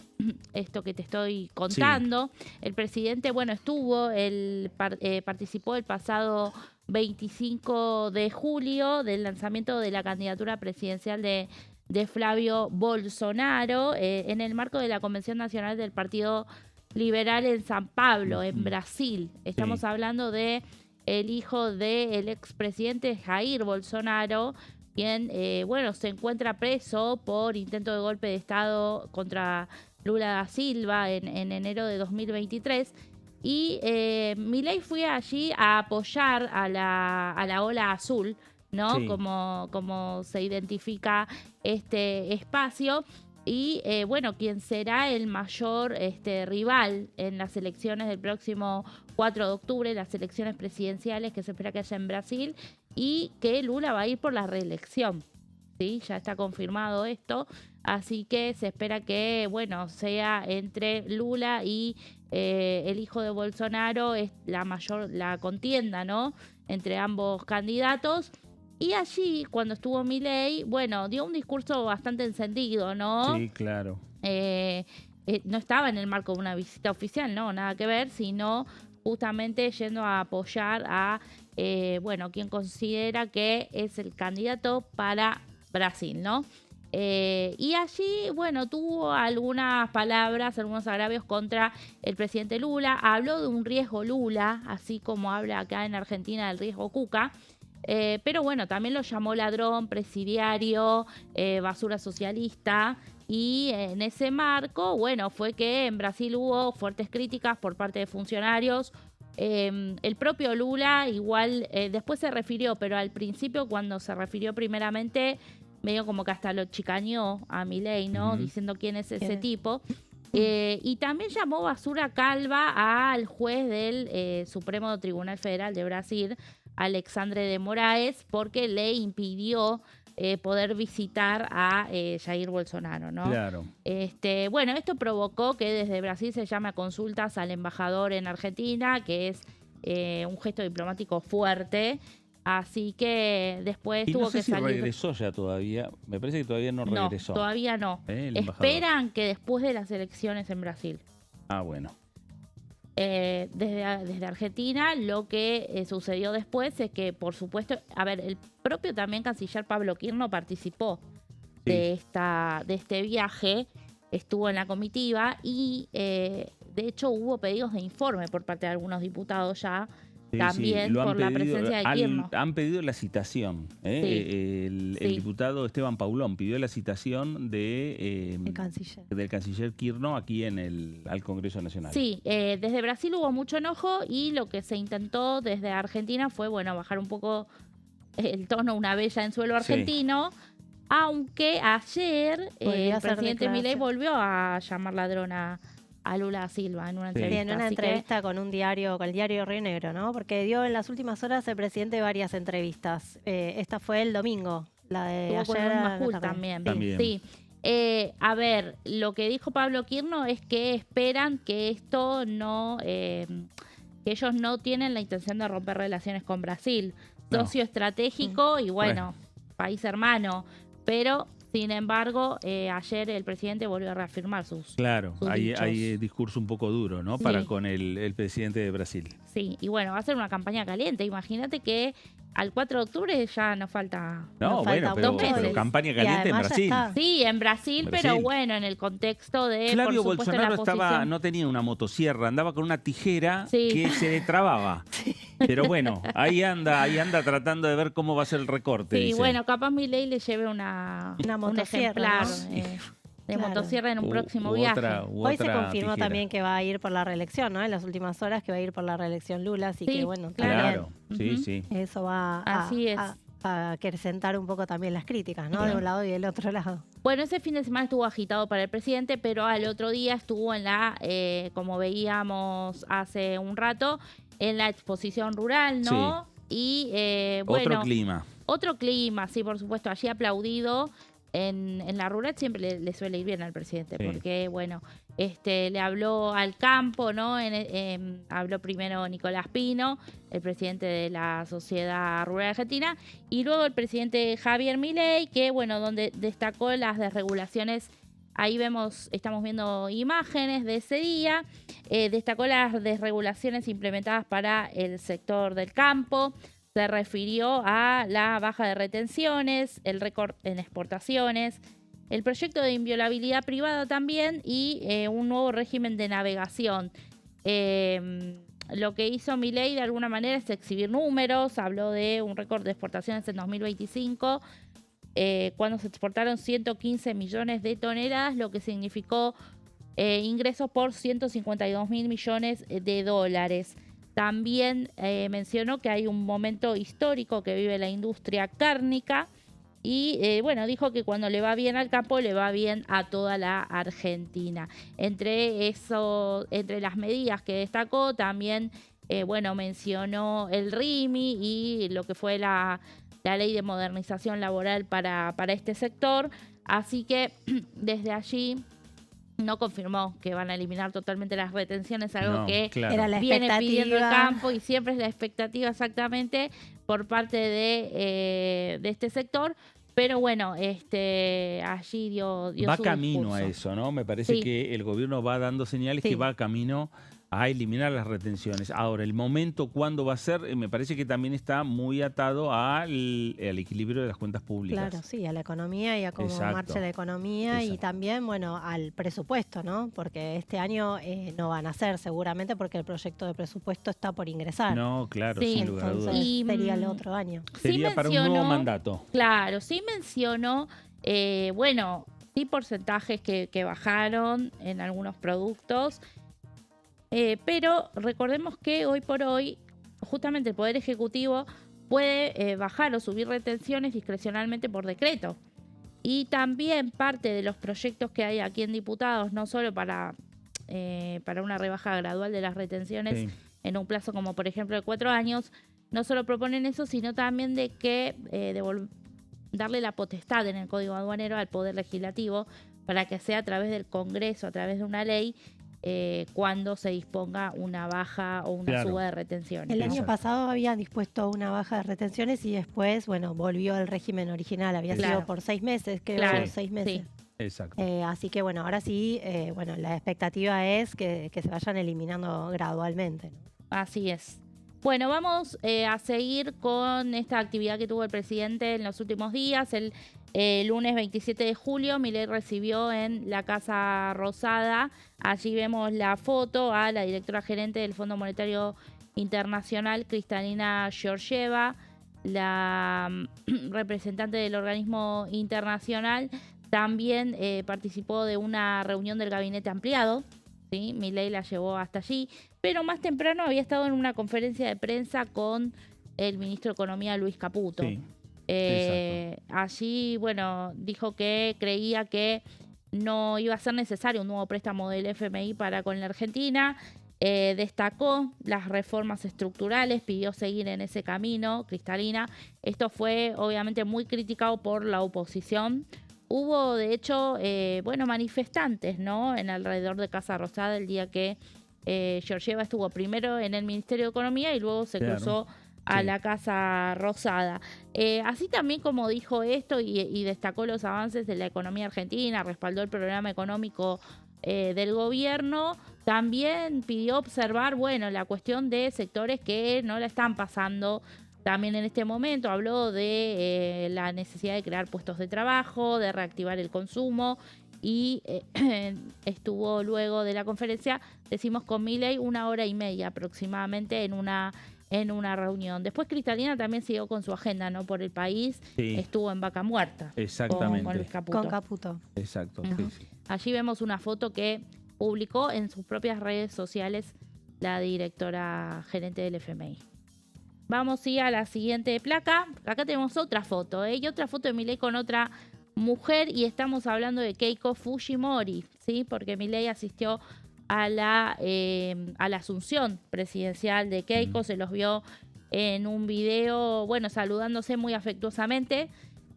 esto que te estoy contando. Sí. El presidente, participó el pasado 25 de julio del lanzamiento de la candidatura presidencial de Flavio Bolsonaro en el marco de la Convención Nacional del Partido Liberal en San Pablo, en Brasil. Estamos hablando de el hijo del expresidente Jair Bolsonaro, quien se encuentra preso por intento de golpe de Estado contra Lula da Silva en enero de 2023. Y Milei fue allí a apoyar a la ola azul, ¿no? Sí. Como se identifica este espacio. Y quien será el mayor rival en las elecciones del próximo 4 de octubre, las elecciones presidenciales que se espera que haya en Brasil, y que Lula va a ir por la reelección. ¿Sí? Ya está confirmado esto, así que se espera que sea entre Lula y el hijo de Bolsonaro es la contienda, ¿no? Entre ambos candidatos. Y allí, cuando estuvo Milei, dio un discurso bastante encendido, ¿no? Sí, claro. No estaba en el marco de una visita oficial, no, nada que ver, sino justamente yendo a apoyar a, quien considera que es el candidato para Brasil, ¿no? Y allí, tuvo algunas palabras, algunos agravios contra el presidente Lula. Habló de un riesgo Lula, así como habla acá en Argentina del riesgo Cuca. Pero también lo llamó ladrón, presidiario, basura socialista, y en ese marco, fue que en Brasil hubo fuertes críticas por parte de funcionarios. El propio Lula igual después se refirió, pero al principio cuando se refirió primeramente, medio como que hasta lo chicañó a Milei, ¿no? Diciendo quién es ese tipo. Y también llamó basura calva al juez del Supremo Tribunal Federal de Brasil, Alexandre de Moraes, porque le impidió poder visitar a Jair Bolsonaro, ¿no? Claro. Bueno, esto provocó que desde Brasil se llame a consultas al embajador en Argentina, que es un gesto diplomático fuerte. Así que después Y tuvo no sé que si salir. regresó ya todavía. Me parece que todavía no regresó. No, todavía no. El embajador. Esperan que después de las elecciones en Brasil. Ah, bueno. Desde Argentina, lo que sucedió después es que, por supuesto, a ver, el propio también canciller Pablo Kirno participó de este viaje, estuvo en la comitiva y, de hecho, hubo pedidos de informe por parte de algunos diputados ya. También lo han por la pedido, presencia de Kirno. Han pedido la citación. El diputado Esteban Paulón pidió la citación del canciller Kirno aquí al Congreso Nacional. Sí, desde Brasil hubo mucho enojo y lo que se intentó desde Argentina fue, bajar un poco el tono, una bella en suelo argentino, aunque ayer el presidente Milei volvió a llamar ladrona a Lula da Silva en una entrevista. En una entrevista con el diario Río Negro, ¿no? Porque dio en las últimas horas el presidente varias entrevistas. Esta fue el domingo, la de Tuvo ayer. con Majul también. Sí. A ver, lo que dijo Pablo Kirno es que esperan que esto no, que ellos no tienen la intención de romper relaciones con Brasil. Socio estratégico y país hermano, pero sin embargo, ayer el presidente volvió a reafirmar sus hay discurso un poco duro, ¿no? Para con el presidente de Brasil. Sí, y va a ser una campaña caliente. Imagínate que al 4 de octubre ya nos falta... pero campaña caliente en Brasil. Sí, en Brasil, pero en el contexto de... Flavio por supuesto, Bolsonaro no tenía una motosierra, andaba con una tijera que se le trababa. Pero bueno, ahí anda tratando de ver cómo va a ser el recorte. Sí, dice. Capaz Milei le lleve un ejemplar de motosierra en un próximo viaje. Hoy se confirmó también que va a ir por la reelección, ¿no? En las últimas horas que va a ir por la reelección Lula, así que claro. Sí. Eso va a acrecentar un poco también las críticas, ¿no? De un lado y del otro lado. Bueno, ese fin de semana estuvo agitado para el presidente, pero al otro día estuvo en como veíamos hace un rato, en la exposición rural, ¿no? Sí. Y Otro clima, sí, por supuesto. Allí aplaudido. En la rural siempre le suele ir bien al presidente, porque, le habló al campo, ¿no? Habló primero Nicolás Pino, el presidente de la Sociedad Rural Argentina, y luego el presidente Javier Milei, que, donde destacó las desregulaciones. Ahí estamos viendo imágenes de ese día. Destacó las desregulaciones implementadas para el sector del campo. Se refirió a la baja de retenciones, el récord en exportaciones, el proyecto de inviolabilidad privada también y un nuevo régimen de navegación. Lo que hizo Milei de alguna manera es exhibir números. Habló de un récord de exportaciones en 2025, cuando se exportaron 115 millones de toneladas, lo que significó ingresos por 152.000 millones de dólares. También mencionó que hay un momento histórico que vive la industria cárnica y, dijo que cuando le va bien al campo, le va bien a toda la Argentina. Entre las medidas que destacó, también, mencionó el RIMI y lo que fue la ley de modernización laboral para este sector. Así que desde allí... No confirmó que van a eliminar totalmente las retenciones, algo que era la viene pidiendo el campo y siempre es la expectativa exactamente por parte de este sector. Pero allí dio va su camino discurso. a eso, ¿no? Me parece que el gobierno va dando señales que va camino a eliminar las retenciones. Ahora, el momento cuándo va a ser, me parece que también está muy atado al equilibrio de las cuentas públicas. Claro, sí, a la economía y a cómo marcha la economía y también, al presupuesto, ¿no? Porque este año no van a ser seguramente porque el proyecto de presupuesto está por ingresar. No, claro, sin lugar a dudas. Y sería el otro año. Sería para un nuevo mandato. Claro, sí mencionó, sí porcentajes que bajaron en algunos productos. Pero recordemos que hoy por hoy justamente el Poder Ejecutivo puede bajar o subir retenciones discrecionalmente por decreto. Y también parte de los proyectos que hay aquí en diputados, no solo para una rebaja gradual de las retenciones en un plazo como por ejemplo de 4 años, no solo proponen eso, sino también de que darle la potestad en el Código Aduanero al Poder Legislativo para que sea a través del Congreso, a través de una ley, cuando se disponga una baja o una suba de retenciones. El año pasado había dispuesto una baja de retenciones y después, bueno, volvió al régimen original. Había sido por 6 meses, creo, 6 meses. Sí. Exacto. Así que, bueno, ahora sí, bueno, la expectativa es que se vayan eliminando gradualmente, ¿no? Así es. Bueno, vamos a seguir con esta actividad que tuvo el presidente en los últimos días. El lunes 27 de julio, Milei recibió en la Casa Rosada. Allí vemos la foto a la directora gerente del Fondo Monetario Internacional, Kristalina Georgieva, la representante del organismo internacional. También participó de una reunión del gabinete ampliado. ¿Sí? Milei la llevó hasta allí, pero más temprano había estado en una conferencia de prensa con el ministro de Economía, Luis Caputo. Sí. Allí, bueno, dijo que creía que no iba a ser necesario un nuevo préstamo del FMI para con la Argentina. Destacó las reformas estructurales, pidió seguir en ese camino, Kristalina. Esto fue obviamente muy criticado por la oposición. Hubo, de hecho, manifestantes, ¿no?, en alrededor de Casa Rosada el día que Georgieva estuvo primero en el Ministerio de Economía y luego se cruzó a la Casa Rosada. Así también como dijo esto y destacó los avances de la economía argentina, respaldó el programa económico del gobierno, también pidió observar, bueno, la cuestión de sectores que no la están pasando también en este momento. Habló de la necesidad de crear puestos de trabajo, de reactivar el consumo y estuvo luego de la conferencia, decimos con Milei, 1 hora y media aproximadamente en una reunión. Después Kristalina también siguió con su agenda, ¿no?, por el país. Sí. Estuvo en Vaca Muerta. Exactamente. Con Luis Caputo. Con Caputo. Exacto. Uh-huh. Sí. Allí vemos una foto que publicó en sus propias redes sociales la directora gerente del FMI. Vamos a la siguiente placa. Acá tenemos otra foto, y otra foto de Milei con otra mujer, y estamos hablando de Keiko Fujimori, ¿sí? Porque Milei asistió a la asunción presidencial de Keiko, se los vio en un video, bueno, saludándose muy afectuosamente.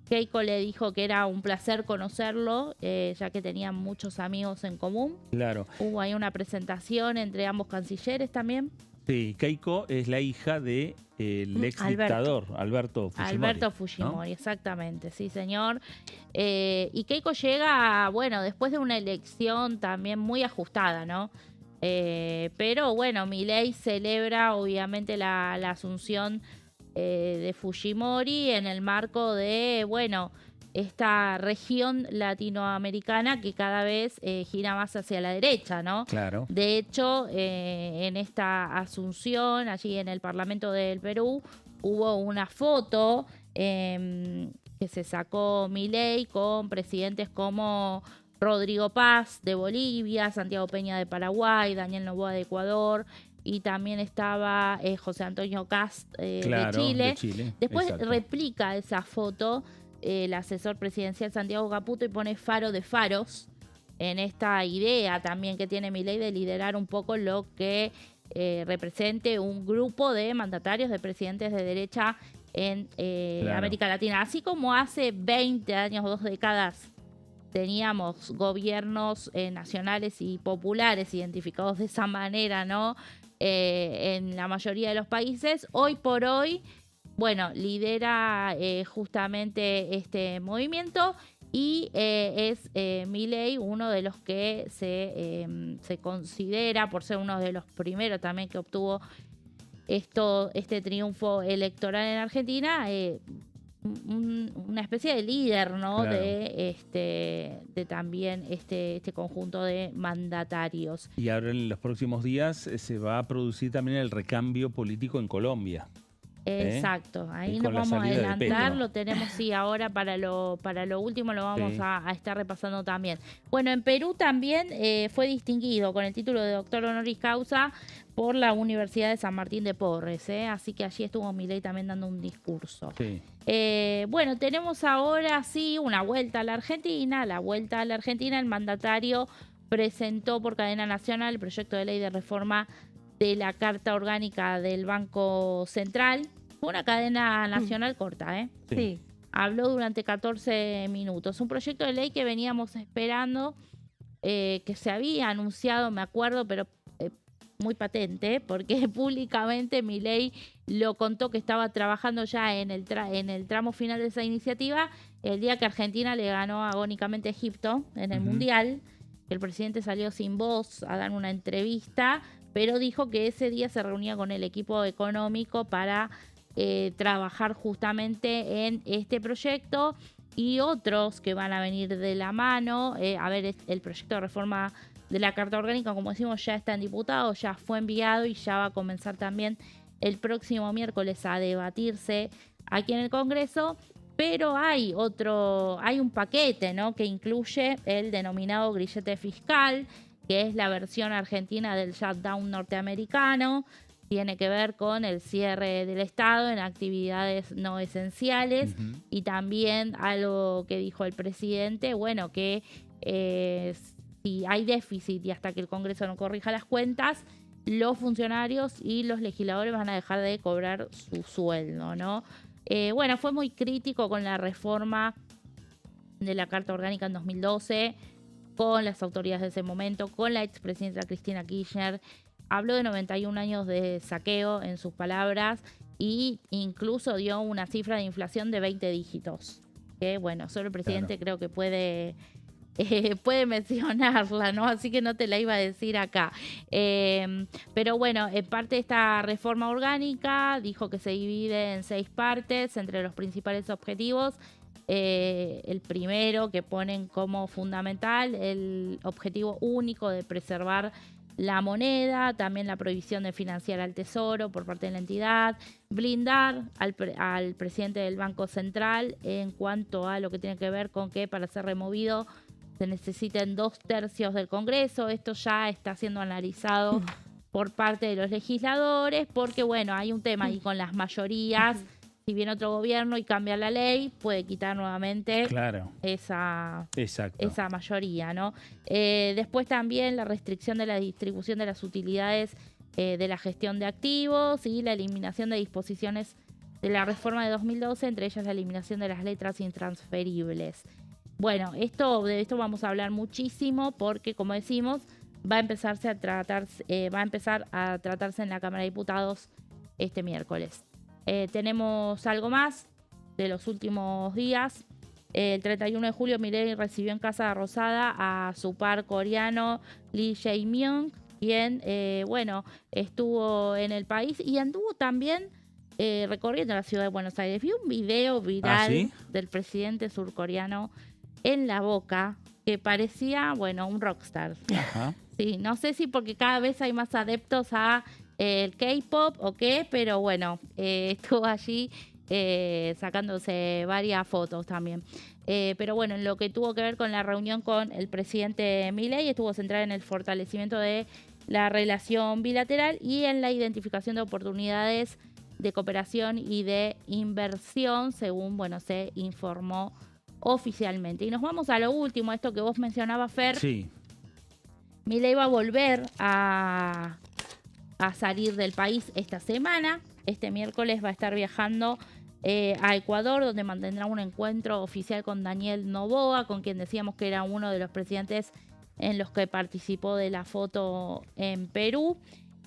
Keiko le dijo que era un placer conocerlo, ya que tenían muchos amigos en común. Claro. Hubo ahí una presentación entre ambos cancilleres también. Sí, Keiko es la hija de el ex dictador Alberto Fujimori. Alberto Fujimori, ¿no? Exactamente, sí, señor. Y Keiko llega, bueno, después de una elección también muy ajustada, ¿no? Pero bueno, Milei celebra obviamente la asunción de Fujimori en el marco de, bueno, esta región latinoamericana que cada vez gira más hacia la derecha, ¿no? Claro. De hecho, en esta asunción, allí en el Parlamento del Perú, hubo una foto que se sacó Milei con presidentes como Rodrigo Paz de Bolivia, Santiago Peña de Paraguay, Daniel Noboa de Ecuador, y también estaba José Antonio Kast de Chile. Después replica esa foto el asesor presidencial Santiago Caputo y pone faro de faros en esta idea también que tiene Milei de liderar un poco lo que represente un grupo de mandatarios, de presidentes de derecha en América Latina. Así como hace 20 años, 2 décadas, teníamos gobiernos nacionales y populares identificados de esa manera, ¿no? En la mayoría de los países, hoy por hoy, bueno, lidera justamente este movimiento y es Milei uno de los que se considera, por ser uno de los primeros también que obtuvo este triunfo electoral en Argentina, una especie de líder, ¿no? Claro. de también este conjunto de mandatarios. Y ahora en los próximos días se va a producir también el recambio político en Colombia. Exacto, ahí nos vamos a adelantar, lo tenemos ahora para lo último lo vamos a estar repasando también. Bueno, en Perú también fue distinguido con el título de doctor honoris causa por la Universidad de San Martín de Porres, así que allí estuvo Milei también dando un discurso. Sí. Bueno, tenemos ahora una vuelta a la Argentina. El mandatario presentó por cadena nacional el proyecto de ley de reforma de la Carta Orgánica del Banco Central. Fue una cadena nacional corta, Sí. habló durante 14 minutos. Un proyecto de ley que veníamos esperando, que se había anunciado, me acuerdo, pero muy patente, porque públicamente Milei lo contó que estaba trabajando ya en el tramo final de esa iniciativa el día que Argentina le ganó agónicamente a Egipto en el Mundial. El presidente salió sin voz a dar una entrevista, pero dijo que ese día se reunía con el equipo económico para trabajar justamente en este proyecto y otros que van a venir de la mano. El proyecto de reforma de la Carta Orgánica, como decimos, ya está en diputados, ya fue enviado y ya va a comenzar también el próximo miércoles a debatirse aquí en el Congreso. Pero hay un paquete, ¿no?, que incluye el denominado grillete fiscal, que es la versión argentina del shutdown norteamericano. Tiene que ver con el cierre del Estado en actividades no esenciales y también algo que dijo el presidente, bueno, que si hay déficit y hasta que el Congreso no corrija las cuentas, los funcionarios y los legisladores van a dejar de cobrar su sueldo, ¿no? Bueno, fue muy crítico con la reforma de la Carta Orgánica en 2012, con las autoridades de ese momento, con la expresidenta Cristina Kirchner. Habló de 91 años de saqueo en sus palabras e incluso dio una cifra de inflación de 20 dígitos. Que bueno, solo el presidente creo que puede mencionarla, ¿no? Así que no te la iba a decir acá. Pero bueno, en parte de esta reforma orgánica dijo que se divide en 6 partes entre los principales objetivos. El primero, que ponen como fundamental el objetivo único de preservar la moneda, también la prohibición de financiar al Tesoro por parte de la entidad, blindar al presidente del Banco Central en cuanto a lo que tiene que ver con que para ser removido se necesiten 2/3 del Congreso. Esto ya está siendo analizado por parte de los legisladores porque, bueno, hay un tema ahí con las mayorías. Si viene otro gobierno y cambia la ley, puede quitar nuevamente esa mayoría, ¿no? Después también la restricción de la distribución de las utilidades de la gestión de activos y la eliminación de disposiciones de la reforma de 2012, entre ellas la eliminación de las letras intransferibles. Bueno, de esto vamos a hablar muchísimo porque, como decimos, va a empezar a tratarse en la Cámara de Diputados este miércoles. Tenemos algo más de los últimos días. El 31 de julio Milei recibió en Casa Rosada a su par coreano Lee Jae-myung, quien estuvo en el país y anduvo también recorriendo la ciudad de Buenos Aires. Vi un video viral del presidente surcoreano en La Boca que parecía, un rockstar. Sí, no sé si porque cada vez hay más adeptos a el K-pop o qué, pero bueno, estuvo allí sacándose varias fotos también. Pero bueno, en lo que tuvo que ver con la reunión con el presidente Milei, estuvo centrada en el fortalecimiento de la relación bilateral y en la identificación de oportunidades de cooperación y de inversión, según se informó oficialmente. Y nos vamos a lo último, esto que vos mencionabas, Fer. Sí. Milei va a volver a salir del país esta semana. Este miércoles va a estar viajando a Ecuador, donde mantendrá un encuentro oficial con Daniel Noboa, con quien decíamos que era uno de los presidentes en los que participó de la foto en Perú.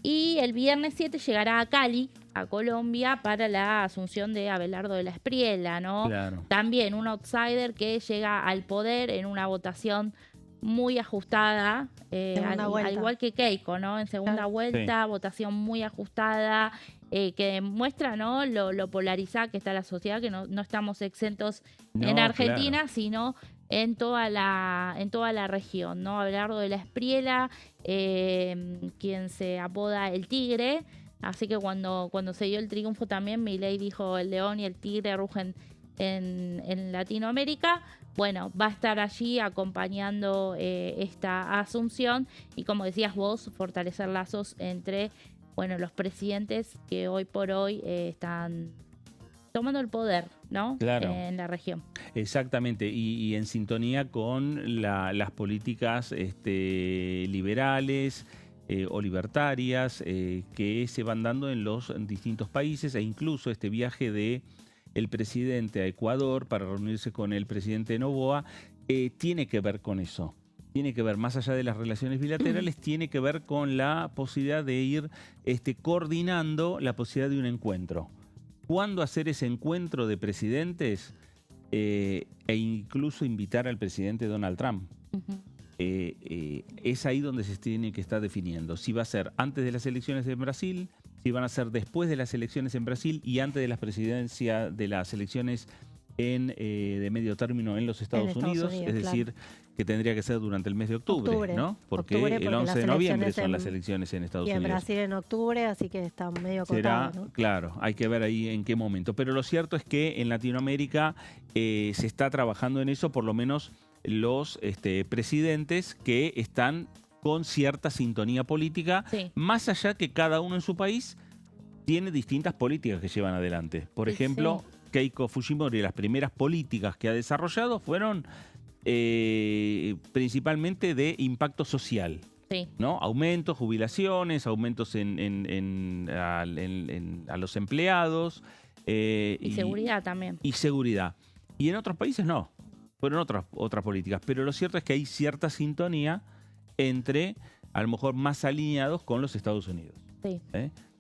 Y el viernes 7 llegará a Cali, a Colombia, para la asunción de Abelardo de la Espriella, ¿no? Claro. También un outsider que llega al poder en una votación muy ajustada, al igual que Keiko, ¿no? En segunda vuelta, votación muy ajustada, que demuestra, ¿no?, lo polarizada que está la sociedad, que no estamos exentos en Argentina, sino en toda la región, ¿no? Abelardo de la Espriella, quien se apoda el Tigre, así que cuando se dio el triunfo también Milei dijo: el león y el tigre rugen en Latinoamérica. Bueno, va a estar allí acompañando esta asunción y, como decías vos, fortalecer lazos entre los presidentes que hoy por hoy están tomando el poder, ¿no? Claro. En la región. Exactamente, y en sintonía con las políticas liberales o libertarias que se van dando en los distintos países, e incluso este viaje de el presidente a Ecuador para reunirse con el presidente Noboa, tiene que ver con eso. Tiene que ver, más allá de las relaciones bilaterales, tiene que ver con la posibilidad de ir coordinando la posibilidad de un encuentro. ¿Cuándo hacer ese encuentro de presidentes? E incluso invitar al presidente Donald Trump. Es ahí donde se tiene que estar definiendo. Si va a ser antes de las elecciones en Brasil, si van a ser después de las elecciones en Brasil y antes de las presidencias de las elecciones de medio término en los Estados Unidos, es decir, claro, que tendría que ser durante el mes de octubre, ¿no? Porque el 11 de noviembre son las elecciones en Estados Unidos. Y en Brasil en octubre, así que está medio acotado, ¿no? Claro, hay que ver ahí en qué momento. Pero lo cierto es que en Latinoamérica se está trabajando en eso, por lo menos los presidentes que están con cierta sintonía política, más allá que cada uno en su país tiene distintas políticas que llevan adelante. Por ejemplo, Keiko Fujimori, las primeras políticas que ha desarrollado fueron principalmente de impacto social. ¿No? Aumentos, jubilaciones, aumentos a los empleados. Y seguridad también. Y seguridad. Y en otros países no. Fueron otras políticas. Pero lo cierto es que hay cierta sintonía entre, a lo mejor, más alineados con los Estados Unidos.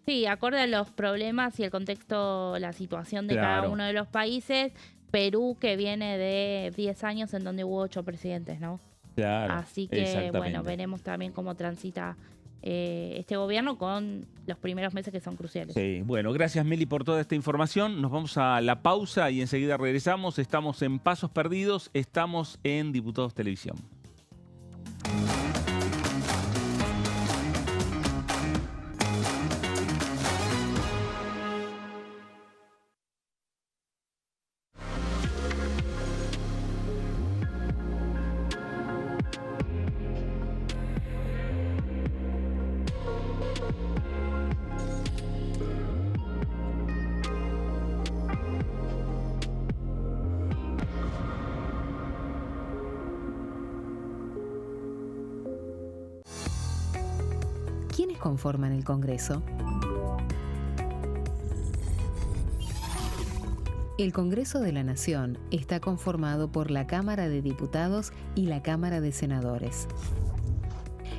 Sí, acorde a los problemas y el contexto, la situación de cada uno de los países. Perú, que viene de 10 años en donde hubo 8 presidentes, ¿no? Claro. Así que, bueno, veremos también cómo transita este gobierno con los primeros meses que son cruciales. Sí, bueno, gracias Meli por toda esta información. Nos vamos a la pausa y enseguida regresamos. Estamos en Pasos Perdidos, estamos en Diputados Televisión. ¿Quiénes conforman el Congreso? El Congreso de la Nación está conformado por la Cámara de Diputados y la Cámara de Senadores.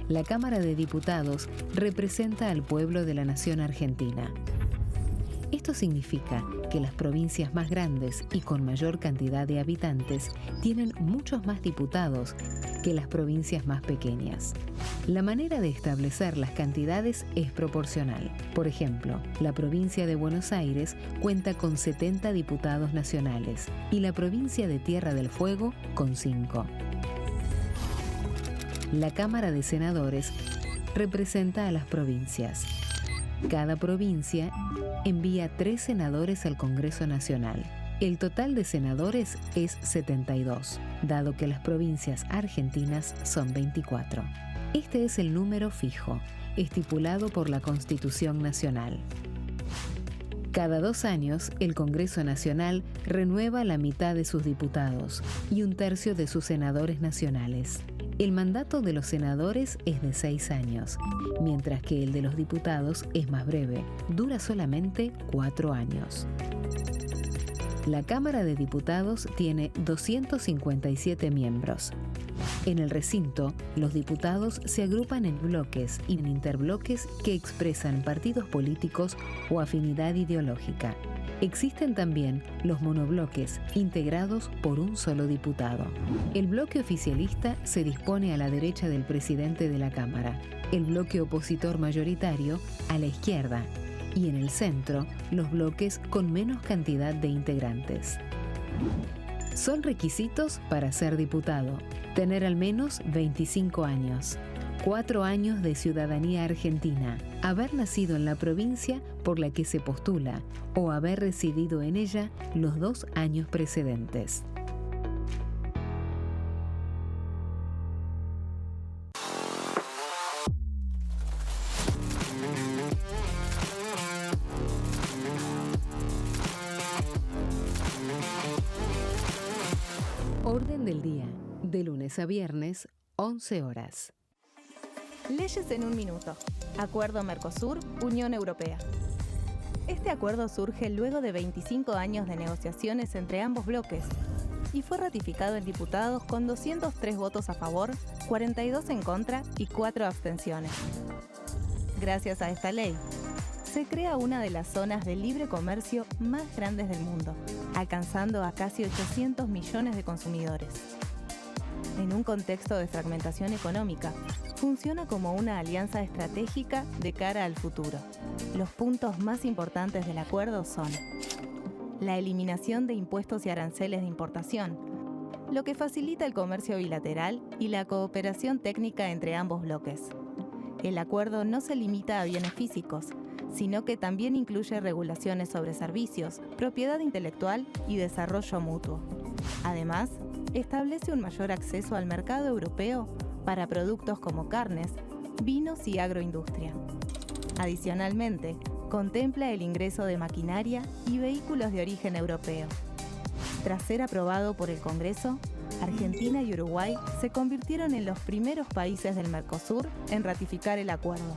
La Cámara de Diputados representa al pueblo de la nación argentina. Esto significa que las provincias más grandes y con mayor cantidad de habitantes tienen muchos más diputados que las provincias más pequeñas. La manera de establecer las cantidades es proporcional. Por ejemplo, la provincia de Buenos Aires cuenta con 70 diputados nacionales y la provincia de Tierra del Fuego con 5. La Cámara de Senadores representa a las provincias. Cada provincia envía 3 senadores al Congreso Nacional. El total de senadores es 72, dado que las provincias argentinas son 24. Este es el número fijo, estipulado por la Constitución Nacional. Cada 2 años, el Congreso Nacional renueva la mitad de sus diputados y 1/3 de sus senadores nacionales. El mandato de los senadores es de 6 años, mientras que el de los diputados es más breve, dura solamente 4 años. La Cámara de Diputados tiene 257 miembros. En el recinto, los diputados se agrupan en bloques y en interbloques que expresan partidos políticos o afinidad ideológica. Existen también los monobloques, integrados por un solo diputado. El bloque oficialista se dispone a la derecha del presidente de la Cámara, el bloque opositor mayoritario a la izquierda, y en el centro, los bloques con menos cantidad de integrantes. Son requisitos para ser diputado: tener al menos 25 años, 4 años de ciudadanía argentina, haber nacido en la provincia por la que se postula o haber residido en ella los 2 años precedentes. Orden del día, de lunes a viernes, 11 horas. Leyes en un minuto. Acuerdo Mercosur, Unión Europea. Este acuerdo surge luego de 25 años de negociaciones entre ambos bloques y fue ratificado en diputados con 203 votos a favor, 42 en contra y 4 abstenciones. Gracias a esta ley, se crea una de las zonas de libre comercio más grandes del mundo, alcanzando a casi 800 millones de consumidores. En un contexto de fragmentación económica, funciona como una alianza estratégica de cara al futuro. Los puntos más importantes del acuerdo son la eliminación de impuestos y aranceles de importación, lo que facilita el comercio bilateral y la cooperación técnica entre ambos bloques. El acuerdo no se limita a bienes físicos, sino que también incluye regulaciones sobre servicios, propiedad intelectual y desarrollo mutuo. Además, establece un mayor acceso al mercado europeo para productos como carnes, vinos y agroindustria. Adicionalmente, contempla el ingreso de maquinaria y vehículos de origen europeo. Tras ser aprobado por el Congreso, Argentina y Uruguay se convirtieron en los primeros países del Mercosur en ratificar el acuerdo.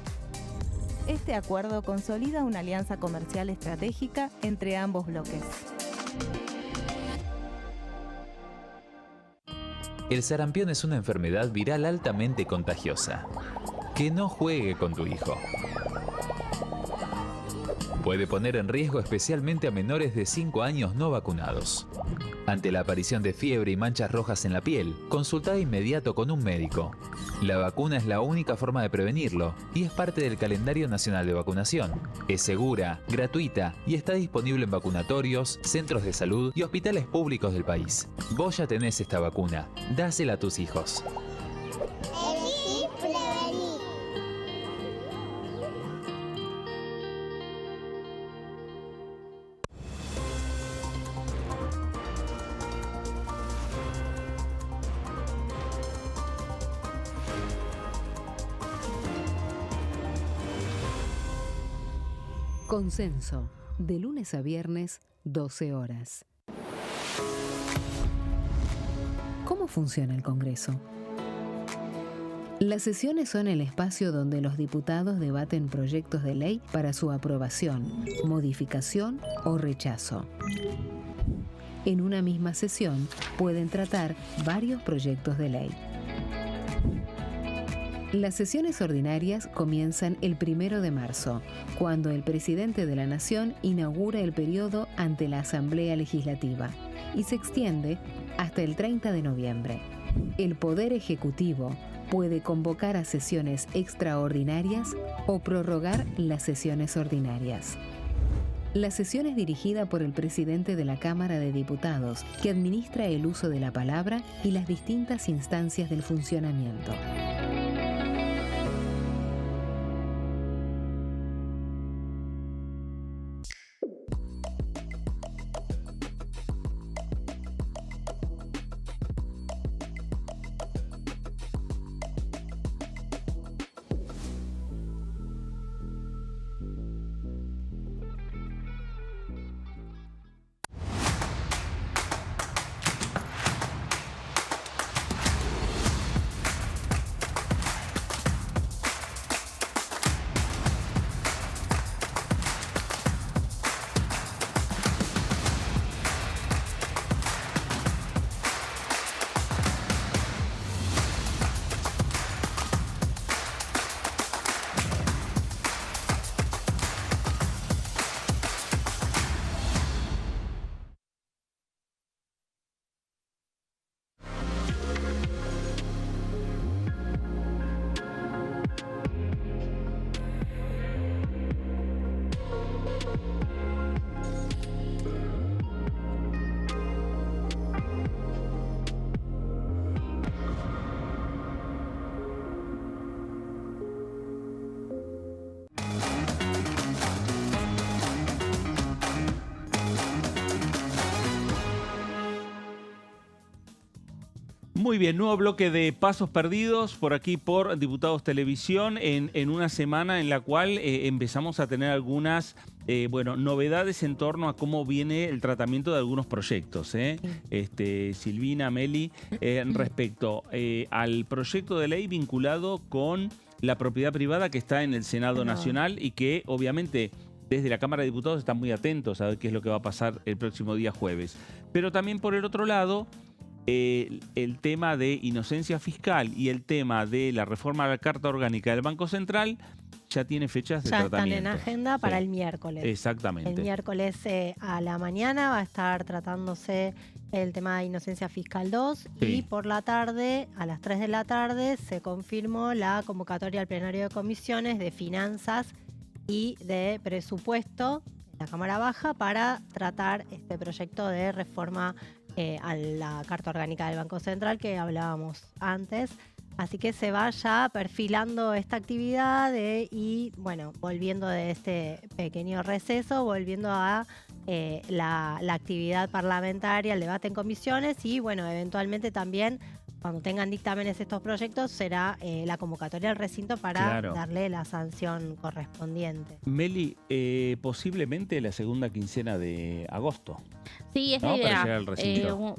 Este acuerdo consolida una alianza comercial estratégica entre ambos bloques. El sarampión es una enfermedad viral altamente contagiosa. Que no juegue con tu hijo. Puede poner en riesgo especialmente a menores de 5 años no vacunados. Ante la aparición de fiebre y manchas rojas en la piel, consulta de inmediato con un médico. La vacuna es la única forma de prevenirlo y es parte del calendario nacional de vacunación. Es segura, gratuita y está disponible en vacunatorios, centros de salud y hospitales públicos del país. Vos ya tenés esta vacuna, dásela a tus hijos. Elegí prevenir. Consenso, de lunes a viernes, 12 horas. ¿Cómo funciona el Congreso? Las sesiones son el espacio donde los diputados debaten proyectos de ley para su aprobación, modificación o rechazo. En una misma sesión pueden tratar varios proyectos de ley. Las sesiones ordinarias comienzan el 1 de marzo, cuando el presidente de la Nación inaugura el periodo ante la Asamblea Legislativa y se extiende hasta el 30 de noviembre. El Poder Ejecutivo puede convocar a sesiones extraordinarias o prorrogar las sesiones ordinarias. La sesión es dirigida por el presidente de la Cámara de Diputados, que administra el uso de la palabra y las distintas instancias del funcionamiento. Muy bien, nuevo bloque de Pasos Perdidos por aquí por Diputados Televisión en una semana en la cual empezamos a tener algunas novedades en torno a cómo viene el tratamiento de algunos proyectos. Silvina, Meli, respecto al proyecto de ley vinculado con la propiedad privada que está en el Senado Nacional y que obviamente desde la Cámara de Diputados están muy atentos a ver qué es lo que va a pasar el próximo día jueves. Pero también por el otro lado, el tema de inocencia fiscal y el tema de la reforma a la Carta Orgánica del Banco Central ya tiene fechas de tratamiento. Ya están en agenda para el miércoles. Exactamente. El miércoles a la mañana va a estar tratándose el tema de inocencia fiscal 2 y por la tarde, a las 3 de la tarde, se confirmó la convocatoria al plenario de comisiones de finanzas y de presupuesto en la Cámara Baja para tratar este proyecto de reforma a la Carta Orgánica del Banco Central que hablábamos antes. Así que se va ya perfilando esta actividad y, bueno, volviendo de este pequeño receso, volviendo a la actividad parlamentaria, el debate en comisiones y, bueno, eventualmente también, cuando tengan dictámenes estos proyectos, será la convocatoria al recinto para darle la sanción correspondiente. Meli, posiblemente la segunda quincena de agosto. Sí, es la idea. Para llegar al recinto.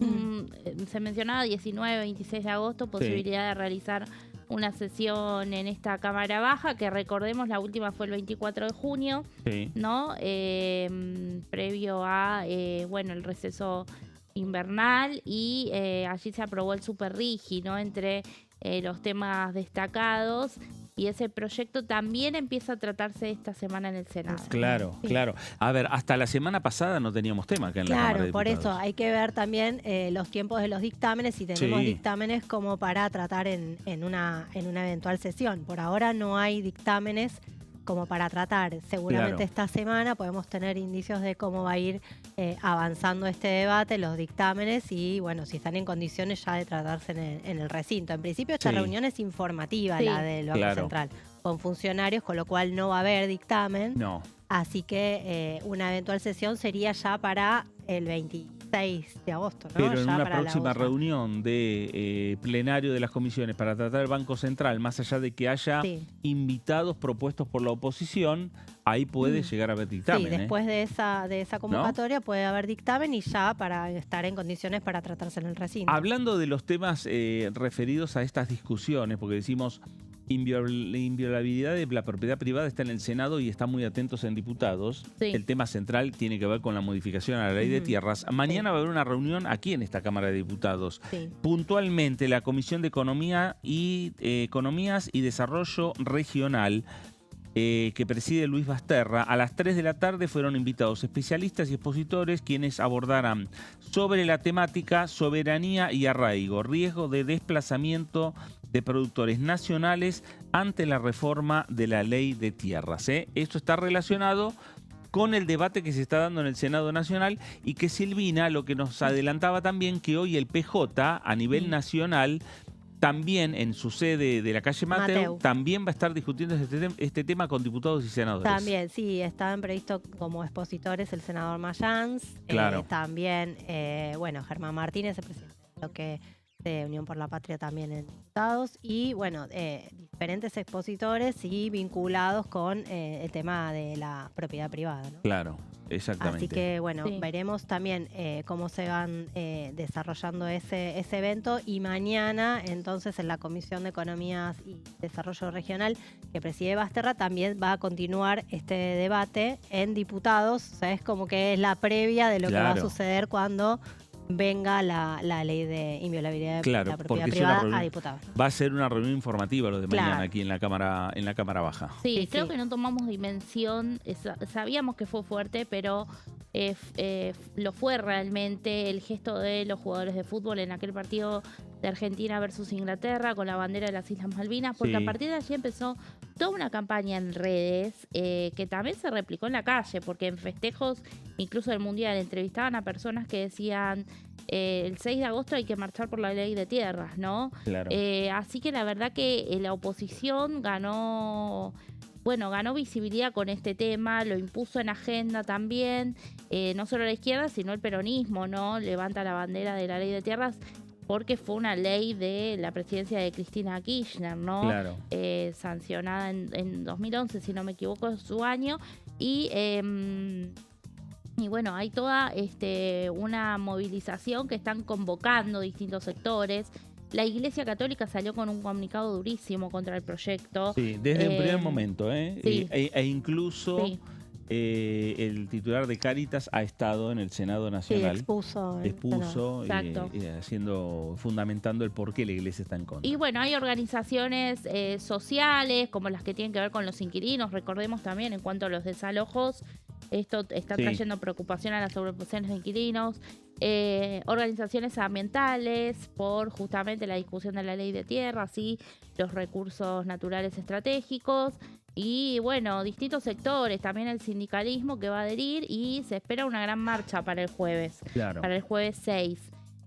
Se mencionaba 19, 26 de agosto, posibilidad de realizar una sesión en esta Cámara Baja, que recordemos, la última fue el 24 de junio, ¿no? Previo a, el receso invernal y allí se aprobó el Super Rigi, ¿no? Entre los temas destacados. Y ese proyecto también empieza a tratarse esta semana en el Senado. Claro, claro. A ver, hasta la semana pasada no teníamos tema acá en la Cámara de Diputados. Claro, por eso hay que ver también los tiempos de los dictámenes, si tenemos dictámenes como para tratar en una eventual sesión. Por ahora no hay dictámenes como para tratar. Seguramente esta semana podemos tener indicios de cómo va a ir avanzando este debate, los dictámenes y, bueno, si están en condiciones ya de tratarse en el recinto. En principio esta reunión es informativa, la del Banco Central, con funcionarios, con lo cual no va a haber dictamen. No. Así que una eventual sesión sería ya para el 26 de agosto, ¿no? Pero en ya una para próxima reunión de plenario de las comisiones para tratar el Banco Central, más allá de que haya invitados propuestos por la oposición, ahí puede llegar a haber dictamen. Sí, después de esa convocatoria puede haber dictamen y ya para estar en condiciones para tratarse en el recinto. Hablando de los temas referidos a estas discusiones, porque decimos la inviolabilidad de la propiedad privada está en el Senado y está muy atentos en diputados. El tema central tiene que ver con la modificación a la ley de tierras. Mañana va a haber una reunión aquí en esta Cámara de Diputados. Puntualmente la Comisión de Economías y Desarrollo Regional, que preside Luis Basterra, a las 3 de la tarde fueron invitados especialistas y expositores quienes abordarán sobre la temática soberanía y arraigo, riesgo de desplazamiento de productores nacionales ante la reforma de la ley de tierras. Esto está relacionado con el debate que se está dando en el Senado Nacional y que Silvina lo que nos adelantaba también que hoy el PJ a nivel nacional también en su sede de la calle Mateu también va a estar discutiendo este tema con diputados y senadores. También, sí, estaban previstos como expositores el senador Mayans, también, Germán Martínez, el presidente de lo que de Unión por la Patria también en diputados y, diferentes expositores y vinculados con el tema de la propiedad privada, ¿no? Claro. Exactamente. Así que, veremos también cómo se van desarrollando ese evento y mañana, entonces, en la Comisión de Economías y Desarrollo Regional que preside Basterra, también va a continuar este debate en diputados. O sea, es como que es la previa de lo que va a suceder cuando venga la ley de inviolabilidad de la propiedad privada a diputados. Va a ser una reunión informativa lo de mañana aquí en la Cámara Baja. Sí, creo que no tomamos dimensión, sabíamos que fue fuerte, pero lo fue realmente el gesto de los jugadores de fútbol en aquel partido de Argentina versus Inglaterra con la bandera de las Islas Malvinas, porque a partir de allí empezó toda una campaña en redes que también se replicó en la calle, porque en festejos, incluso del Mundial, entrevistaban a personas que decían el 6 de agosto hay que marchar por la ley de tierras, ¿no? Claro. Así que la verdad que la oposición ganó visibilidad con este tema, lo impuso en agenda también, no solo la izquierda, sino el peronismo, ¿no? Levanta la bandera de la ley de tierras porque fue una ley de la presidencia de Cristina Kirchner, ¿no? Claro. Sancionada en 2011, si no me equivoco, es su año. Y hay toda una movilización que están convocando distintos sectores. La Iglesia Católica salió con un comunicado durísimo contra el proyecto. Sí, desde el primer momento, Sí. E incluso el titular de Cáritas ha estado en el Senado Nacional. Sí, expuso fundamentando el por qué la Iglesia está en contra. Y bueno, hay organizaciones sociales como las que tienen que ver con los inquilinos. Recordemos también en cuanto a los desalojos, esto está trayendo preocupación a las agrupaciones de inquilinos. Organizaciones ambientales por justamente la discusión de la ley de tierras y los recursos naturales estratégicos. Y bueno, distintos sectores, también el sindicalismo que va a adherir y se espera una gran marcha para el jueves, para el jueves 6.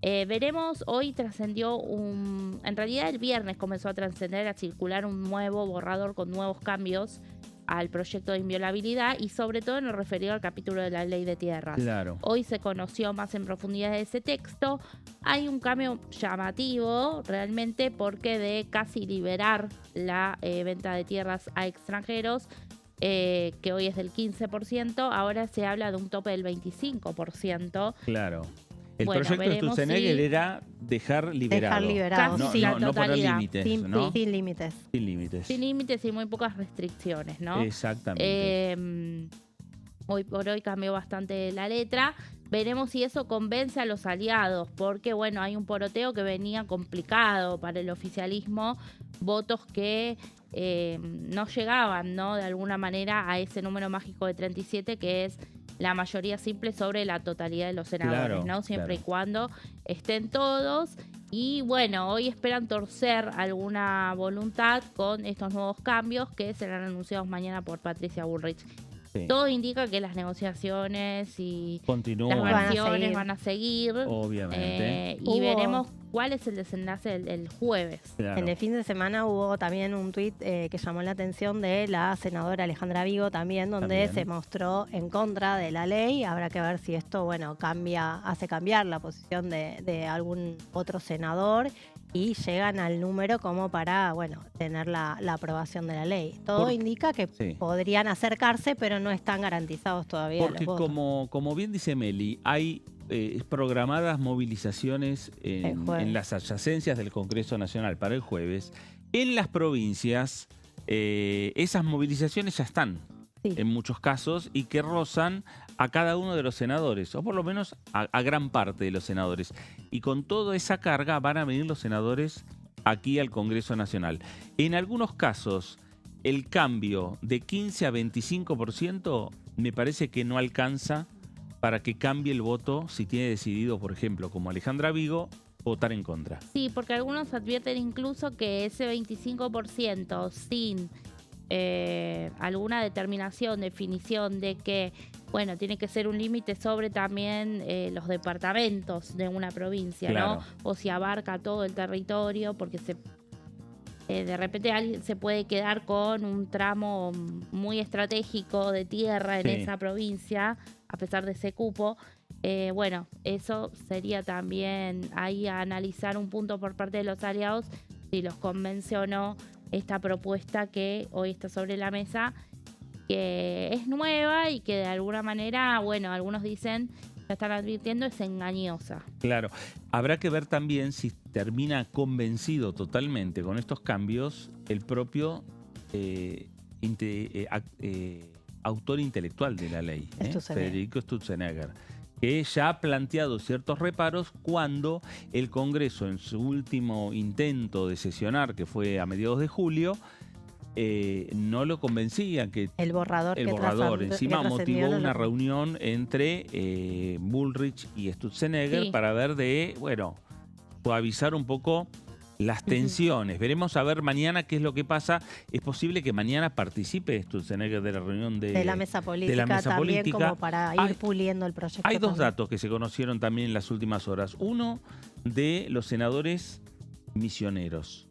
Veremos, hoy trascendió en realidad el viernes comenzó a trascender, a circular un nuevo borrador con nuevos cambios al proyecto de inviolabilidad y sobre todo en lo referido al capítulo de la ley de tierras. Hoy se conoció más en profundidad ese texto. Hay un cambio llamativo realmente porque de casi liberar la venta de tierras a extranjeros, que hoy es del 15%, ahora se habla de un tope del 25%. Claro. El proyecto de Sturzenegger era dejar liberado. No poner límites. Sin límites. Sin límites. Sin límites y muy pocas restricciones, ¿no? Exactamente. Hoy por hoy cambió bastante la letra. Veremos si eso convence a los aliados, porque bueno, hay un poroteo que venía complicado para el oficialismo, votos que no llegaban, ¿no? De alguna manera a ese número mágico de 37, que es la mayoría simple sobre la totalidad de los senadores, ¿no? Siempre y cuando estén todos. Y bueno, hoy esperan torcer alguna voluntad con estos nuevos cambios que serán anunciados mañana por Patricia Bullrich. Todo indica que las negociaciones y las versiones van a seguir. Obviamente. Y veremos cuál es el desenlace el jueves. En el fin de semana hubo también un tuit que llamó la atención de la senadora Alejandra Vigo también, donde se mostró en contra de la ley. Habrá que ver si esto, bueno, hace cambiar la posición de algún otro senador y llegan al número como para, bueno, tener la aprobación de la ley. Todo indica que podrían acercarse, pero no están garantizados todavía porque los votos. Como bien dice Meli, hay programadas movilizaciones en las adyacencias del Congreso Nacional para el jueves. En las provincias, esas movilizaciones ya están. En muchos casos, y que rozan a cada uno de los senadores, o por lo menos a gran parte de los senadores. Y con toda esa carga van a venir los senadores aquí al Congreso Nacional. En algunos casos, el cambio de 15 a 25% me parece que no alcanza para que cambie el voto si tiene decidido, por ejemplo, como Alejandra Vigo, votar en contra. Sí, porque algunos advierten incluso que ese 25% sin alguna determinación, definición de que, bueno, tiene que ser un límite sobre también los departamentos de una provincia, ¿no? O si abarca todo el territorio, porque de repente alguien se puede quedar con un tramo muy estratégico de tierra en esa provincia, a pesar de ese cupo. Bueno, eso sería también ahí a analizar un punto por parte de los aliados, si los convence o no esta propuesta que hoy está sobre la mesa, que es nueva y que de alguna manera, bueno, algunos dicen, ya están advirtiendo, es engañosa. Claro, habrá que ver también si termina convencido totalmente con estos cambios el propio autor intelectual de la ley, Federico Sturzenegger, que ya ha planteado ciertos reparos cuando el Congreso, en su último intento de sesionar, que fue a mediados de julio, no lo convencía. Que el borrador encima motivó una reunión entre Bullrich y Sturzenegger para ver suavizar un poco las tensiones. Veremos a ver mañana qué es lo que pasa. Es posible que mañana participe Sturzenegger de la reunión de la mesa política, también como para ir puliendo el proyecto. Hay dos datos que se conocieron también en las últimas horas. Uno, de los senadores misioneros,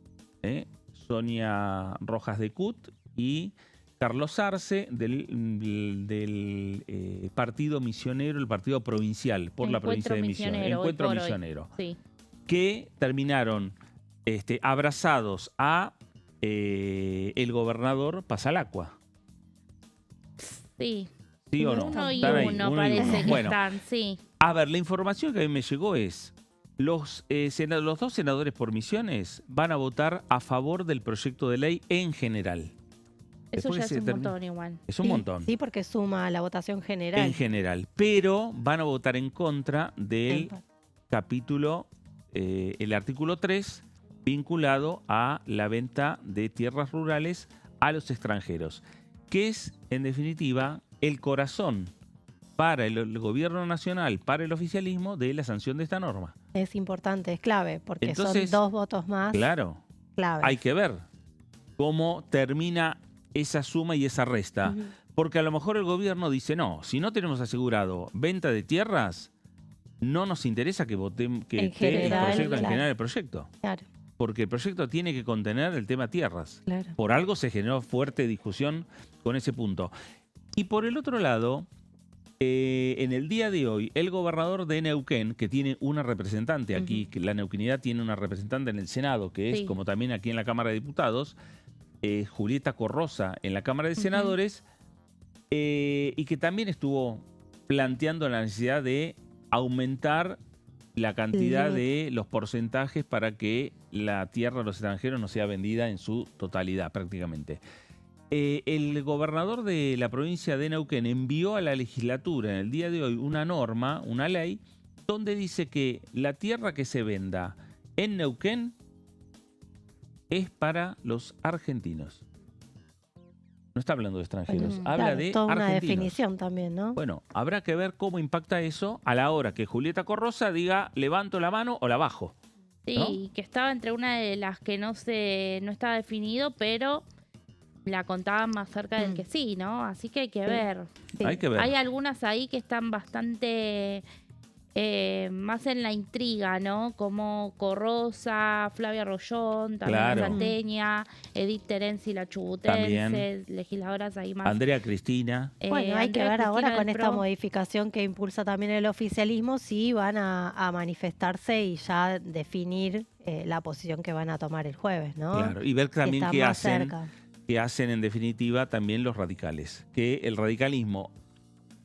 Sonia Rojas de Cut y Carlos Arce del partido misionero, el partido provincial por la provincia de Misiones, Encuentro Misionero, que terminaron abrazados a el gobernador Pasalacqua. Sí. ¿Sí o no? Uno y uno parece que están, sí. A ver, la información que a mí me llegó es los dos senadores por Misiones van a votar a favor del proyecto de ley en general. Eso Después ya que es se un termine- montón igual. Es un montón. Sí, porque suma a la votación general. En general. Pero van a votar en contra del capítulo, el artículo 3, vinculado a la venta de tierras rurales a los extranjeros, que es, en definitiva, el corazón para el gobierno nacional, para el oficialismo, de la sanción de esta norma. Es importante, es clave, porque Entonces, son 2 votos más Claro, claves. hay que ver cómo termina esa suma y esa resta. Ujú. Porque a lo mejor el gobierno dice, no, si no tenemos asegurado venta de tierras, no nos interesa que votemos que En esté el general, proyecto, en claro. general el proyecto. Claro, Porque el proyecto tiene que contener el tema tierras. claro. Por algo se generó fuerte discusión con ese punto. Y por el otro lado, en el día de hoy, el gobernador de Neuquén, que tiene una representante aquí, que la neuquinidad tiene una representante en el Senado, que es Sí. como también aquí en la Cámara de Diputados, Julieta Corrosa en la Cámara de Senadores, y que también estuvo planteando la necesidad de aumentar la cantidad de los porcentajes para que la tierra a los extranjeros no sea vendida en su totalidad prácticamente. El gobernador de la provincia de Neuquén envió a la legislatura en el día de hoy una norma, una ley, donde dice que la tierra que se venda en Neuquén es para los argentinos. No está hablando de extranjeros, habla Claro, de toda una argentinos. definición también, ¿no? Bueno, habrá que ver cómo impacta eso a la hora que Julieta Corrosa diga levanto la mano o la bajo. Sí, ¿no? que estaba entre una de las que no estaba definido, pero la contaban más cerca del que sí, ¿no? Así que hay que ver. Sí. Hay que ver. Hay algunas ahí que están bastante más en la intriga, ¿no? Como Corrosa, Flavia Rollón, también Claro. la Salteña, Edith Terenzi, la Chubutense, También. legisladoras ahí más. Andrea Cristina. Bueno, hay que Andrea ver ahora Cristina con del esta PRO. modificación que impulsa también el oficialismo si van a manifestarse y ya definir la posición que van a tomar el jueves, ¿no? Claro, y ver también Está qué más hacen, cerca. qué hacen en definitiva también los radicales. Que el radicalismo,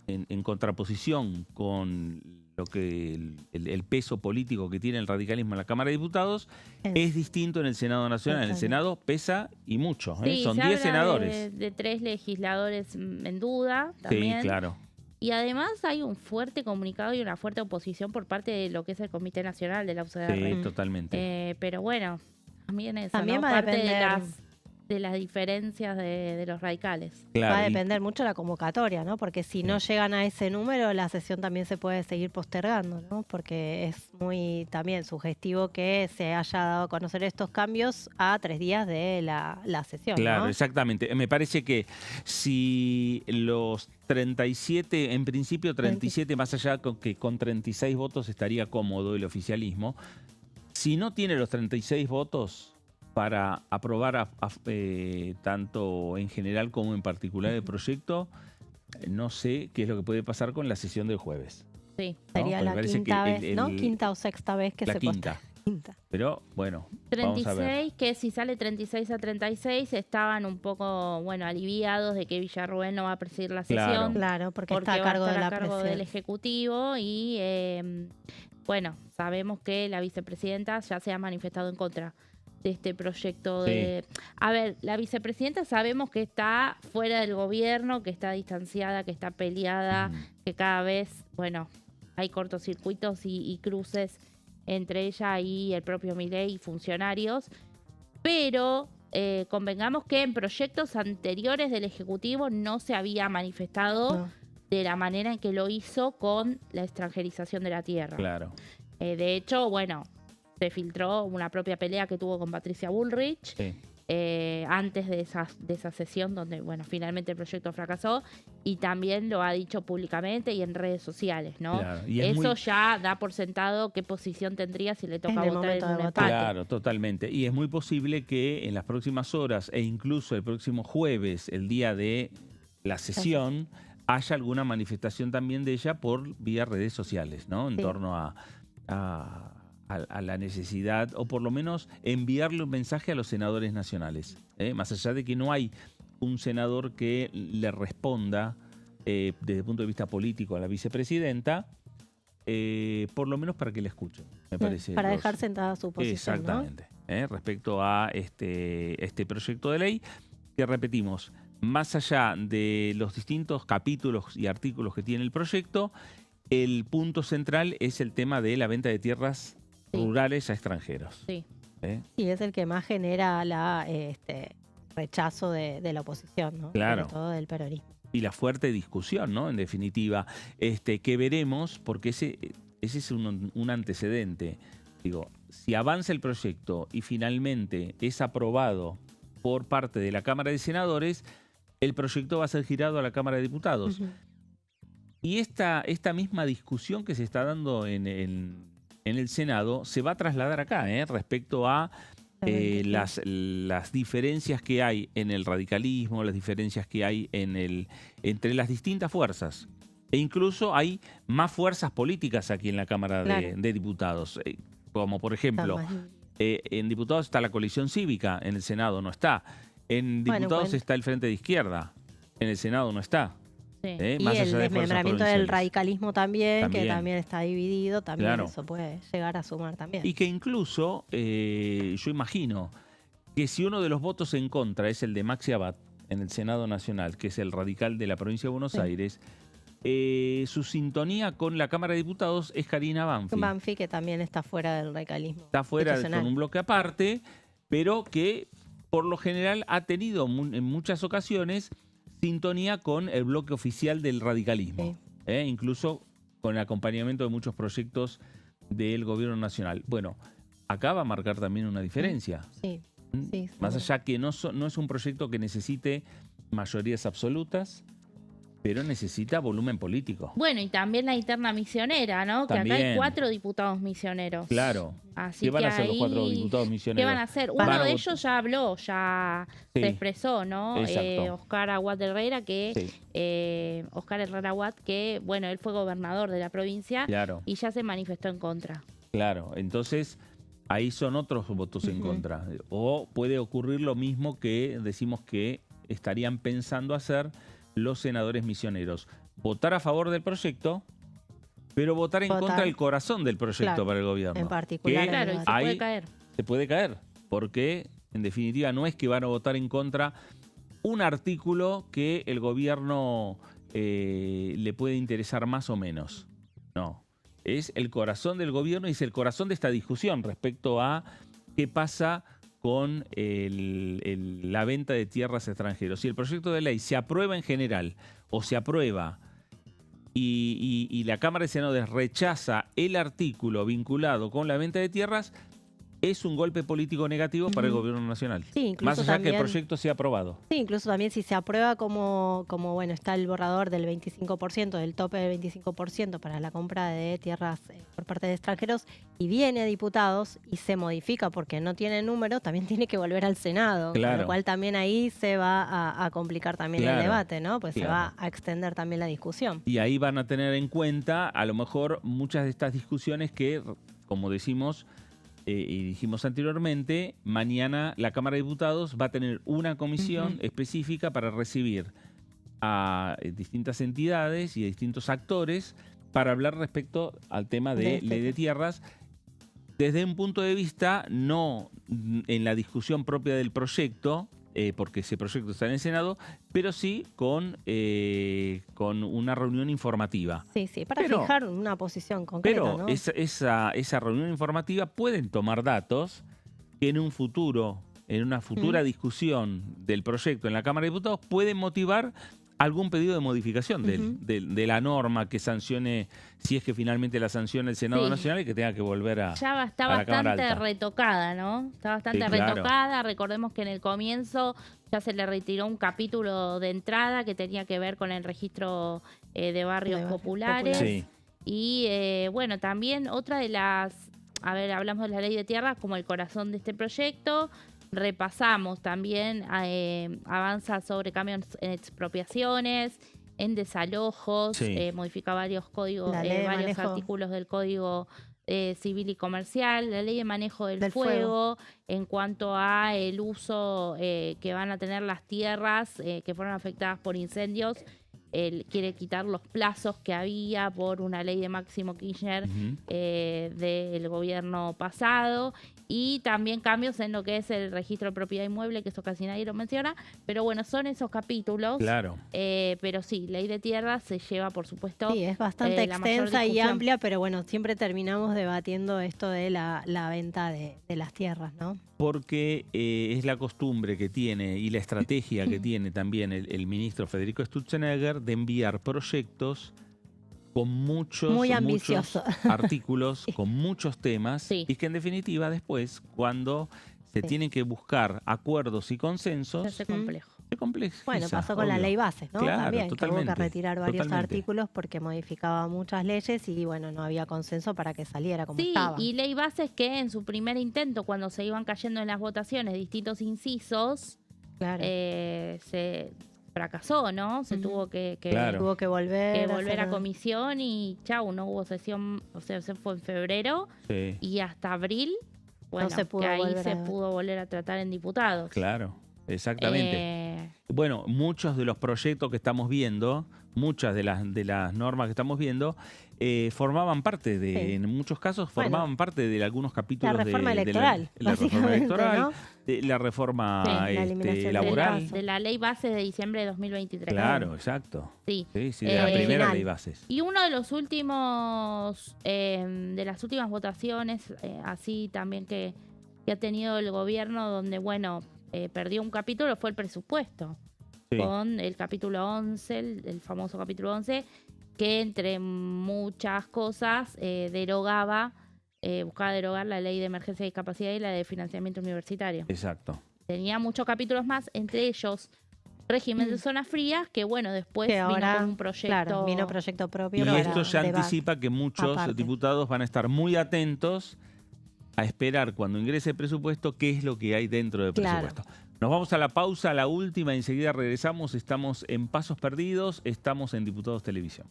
en contraposición con lo que el peso político que tiene el radicalismo en la Cámara de Diputados, es distinto en el Senado Nacional. En el Senado pesa y mucho, Sí, son se 10 habla senadores. de 3 legisladores en duda también. Sí, claro. Y además hay un fuerte comunicado y una fuerte oposición por parte de lo que es el Comité Nacional de la UCR. Sí, totalmente. Pero bueno, también eso, También ¿no? va a Parte depender. de las diferencias de los radicales. Claro, Va a y- depender mucho de la convocatoria, ¿no? Porque si no llegan a ese número, la sesión también se puede seguir postergando, ¿no? Porque es muy también sugestivo que se haya dado a conocer estos cambios a 3 días de la sesión, Claro, ¿no? exactamente. Me parece que si los 37, en principio 37, más allá que con 36 votos estaría cómodo el oficialismo, si no tiene los 36 votos para aprobar tanto en general como en particular el proyecto, no sé qué es lo que puede pasar con la sesión del jueves. Sí. ¿no? Sería Porque la parece que quinta vez, ¿no? el- Quinta o sexta vez que la se quinta. posterga. Quinta. Pero bueno, vamos a ver. 36, que si sale 36 a 36, estaban un poco, bueno, aliviados de que Villarruel no va a presidir la Claro. sesión. Claro, porque está a va cargo a de estar la a cargo del presidencia. Ejecutivo y, bueno, sabemos que la vicepresidenta ya se ha manifestado en contra de este proyecto de... A ver, la vicepresidenta sabemos que está fuera del gobierno, que está distanciada, que está peleada, que cada vez, bueno, hay cortocircuitos y cruces entre ella y el propio Milei y funcionarios, pero convengamos que en proyectos anteriores del Ejecutivo no se había manifestado No. de la manera en que lo hizo con la extranjerización de la tierra. Claro. De hecho, bueno, se filtró una propia pelea que tuvo con Patricia Bullrich Sí. antes de esa sesión donde, bueno, finalmente el proyecto fracasó, y también lo ha dicho públicamente y en redes sociales, ¿no? Claro, y es Eso muy- ya da por sentado qué posición tendría si le toca En el votar en momento un de votar. empate. Claro, totalmente. Y es muy posible que en las próximas horas e incluso el próximo jueves, el día de la sesión, haya alguna manifestación también de ella por vía redes sociales, ¿no? En Sí. torno a la necesidad, o por lo menos enviarle un mensaje a los senadores nacionales. Más allá de que no hay un senador que le responda desde el punto de vista político a la vicepresidenta, por lo menos para que la escuchen, me parece. Para los- dejar sentada su posición, ¿no? Exactamente. Respecto a este proyecto de ley, que repetimos, más allá de los distintos capítulos y artículos que tiene el proyecto, el punto central es el tema de la venta de tierras rurales a extranjeros. Sí. Sí, es el que más genera rechazo de la oposición, ¿no? Claro. Sobre todo del peronismo. Y la fuerte discusión, ¿no? En definitiva, que veremos, porque ese es un antecedente. Digo, si avanza el proyecto y finalmente es aprobado por parte de la Cámara de Senadores, el proyecto va a ser girado a la Cámara de Diputados. Y esta misma discusión que se está dando en el Senado se va a trasladar acá, respecto a las diferencias que hay en el radicalismo, las diferencias que hay entre las distintas fuerzas. E incluso hay más fuerzas políticas aquí en la Cámara de Diputados. Como por ejemplo, en diputados está la coalición cívica, en el Senado no está. En diputados está el Frente de Izquierda, en el Senado no está. Y más el desmembramiento del radicalismo también, que también está dividido, también eso puede llegar a sumar también. Y que incluso, yo imagino que si uno de los votos en contra es el de Maxi Abad en el Senado Nacional, que es el radical de la provincia de Buenos Aires, su sintonía con la Cámara de Diputados es Karina Banfi. Banfi, que también está fuera del radicalismo. Está fuera con un bloque aparte, pero que por lo general ha tenido en muchas ocasiones sintonía con el bloque oficial del radicalismo, incluso con el acompañamiento de muchos proyectos del gobierno nacional. Bueno, acá va a marcar también una diferencia. Más allá que no es un proyecto que necesite mayorías absolutas, pero necesita volumen político. Bueno, y también la interna misionera, ¿no? También. Que acá hay 4 diputados misioneros. Claro. Así ¿Qué van a hacer ahí, los 4 diputados misioneros? ¿Qué van a hacer? Uno de ellos ya habló, ya se expresó, ¿no? Oscar Aguad Herrera, Oscar Herrera Aguad, que, bueno, él fue gobernador de la provincia y ya se manifestó en contra. Claro, entonces ahí son otros votos en contra. O puede ocurrir lo mismo que decimos que estarían pensando hacer los senadores misioneros. Votar a favor del proyecto, pero votar en contra del corazón del proyecto para el gobierno. En particular. Claro, y se puede caer. Se puede caer, porque en definitiva no es que van a votar en contra un artículo que el gobierno le puede interesar más o menos. No, es el corazón del gobierno y es el corazón de esta discusión respecto a qué pasa con la venta de tierras a extranjeros. Si el proyecto de ley se aprueba en general o se aprueba y la Cámara de Senadores rechaza el artículo vinculado con la venta de tierras, es un golpe político negativo para el gobierno nacional. Sí, incluso más allá también, que el proyecto sea aprobado. Sí, incluso también si se aprueba como bueno, está el borrador del 25%, del tope del 25% para la compra de tierras por parte de extranjeros, y viene a diputados y se modifica porque no tiene número, también tiene que volver al Senado. Con lo cual también ahí se va a complicar también el debate, ¿no? Pues se va a extender también la discusión. Y ahí van a tener en cuenta, a lo mejor, muchas de estas discusiones que, como decimos, y dijimos anteriormente, mañana la Cámara de Diputados va a tener una comisión específica para recibir a distintas entidades y a distintos actores para hablar respecto al tema de ley de tierras desde un punto de vista no en la discusión propia del proyecto, porque ese proyecto está en el Senado, pero sí con una reunión informativa. Sí, para fijar una posición concreta, pero ¿no? esa reunión informativa pueden tomar datos que en una futura discusión del proyecto en la Cámara de Diputados pueden motivar algún pedido de modificación de la norma que sancione, si es que finalmente la sanciona el Senado Nacional y que tenga que volver a ya está bastante retocada, ¿no? Está bastante retocada. Recordemos que en el comienzo ya se le retiró un capítulo de entrada que tenía que ver con el registro de barrios populares. Sí. Y bueno, también otra de las... A ver, hablamos de la ley de tierras como el corazón de este proyecto. Repasamos también, avanza sobre cambios en expropiaciones, en desalojos, modifica varios códigos, varios artículos del Código Civil y Comercial, la ley de manejo del fuego, en cuanto a el uso que van a tener las tierras que fueron afectadas por incendios él quiere quitar los plazos que había por una ley de Máximo Kirchner del gobierno pasado, y también cambios en lo que es el registro de propiedad inmueble, que eso casi nadie lo menciona, pero bueno, son esos capítulos. Claro. Pero sí, ley de tierras se lleva, por supuesto, Sí, es bastante la mayor extensa y discusión. amplia, pero bueno, siempre terminamos debatiendo esto de la venta de las tierras, ¿no? Porque es la costumbre que tiene y la estrategia que tiene también el ministro Federico Sturzenegger de enviar proyectos con muchos artículos, Sí. con muchos temas, Sí. y que en definitiva después, cuando se tienen que buscar acuerdos y Se consensos, hace complejo. se complejiza. Bueno, pasó con la obvio. ley base, ¿no? Claro, También, que hubo totalmente, que retirar varios totalmente. artículos porque modificaba muchas leyes y bueno, no había consenso para que saliera como Sí, estaba. y ley base es que en su primer intento, cuando se iban cayendo en las votaciones distintos incisos, Claro. se fracasó, ¿no? Se tuvo que Claro. Tuvo que volver, volver a hacer- comisión y chau, no hubo sesión, o sea, se fue en febrero Sí, y hasta abril, bueno, se pudo que ahí volver se a- pudo volver a tratar en diputados. claro, exactamente. Bueno, muchos de los proyectos que estamos viendo, muchas de las normas que estamos viendo, formaban parte de, Sí. en muchos casos, Bueno, formaban parte de algunos capítulos la reforma de electoral, la reforma básicamente, electoral, ¿no? de la reforma Sí, la eliminación laboral. de la ley base de diciembre de 2023. Claro, exacto. Sí. Sí, sí, de la primera Original. ley bases. Y uno de los últimos, de las últimas votaciones, así también que ha tenido el gobierno, donde, bueno, perdió un capítulo, fue el presupuesto, Sí. con el capítulo 11, el famoso capítulo 11, que entre muchas cosas buscaba derogar la ley de emergencia y discapacidad y la de financiamiento universitario. Exacto. Tenía muchos capítulos más, entre ellos régimen de zonas frías, que bueno, después Que vino ahora, con un proyecto. claro, vino proyecto propio. Y para esto ya debate. anticipa que muchos aparte. diputados van a estar muy atentos a esperar cuando ingrese el presupuesto qué es lo que hay dentro del Claro. presupuesto. Nos vamos a la pausa, la última, enseguida regresamos. Estamos en Pasos Perdidos, estamos en Diputados Televisión.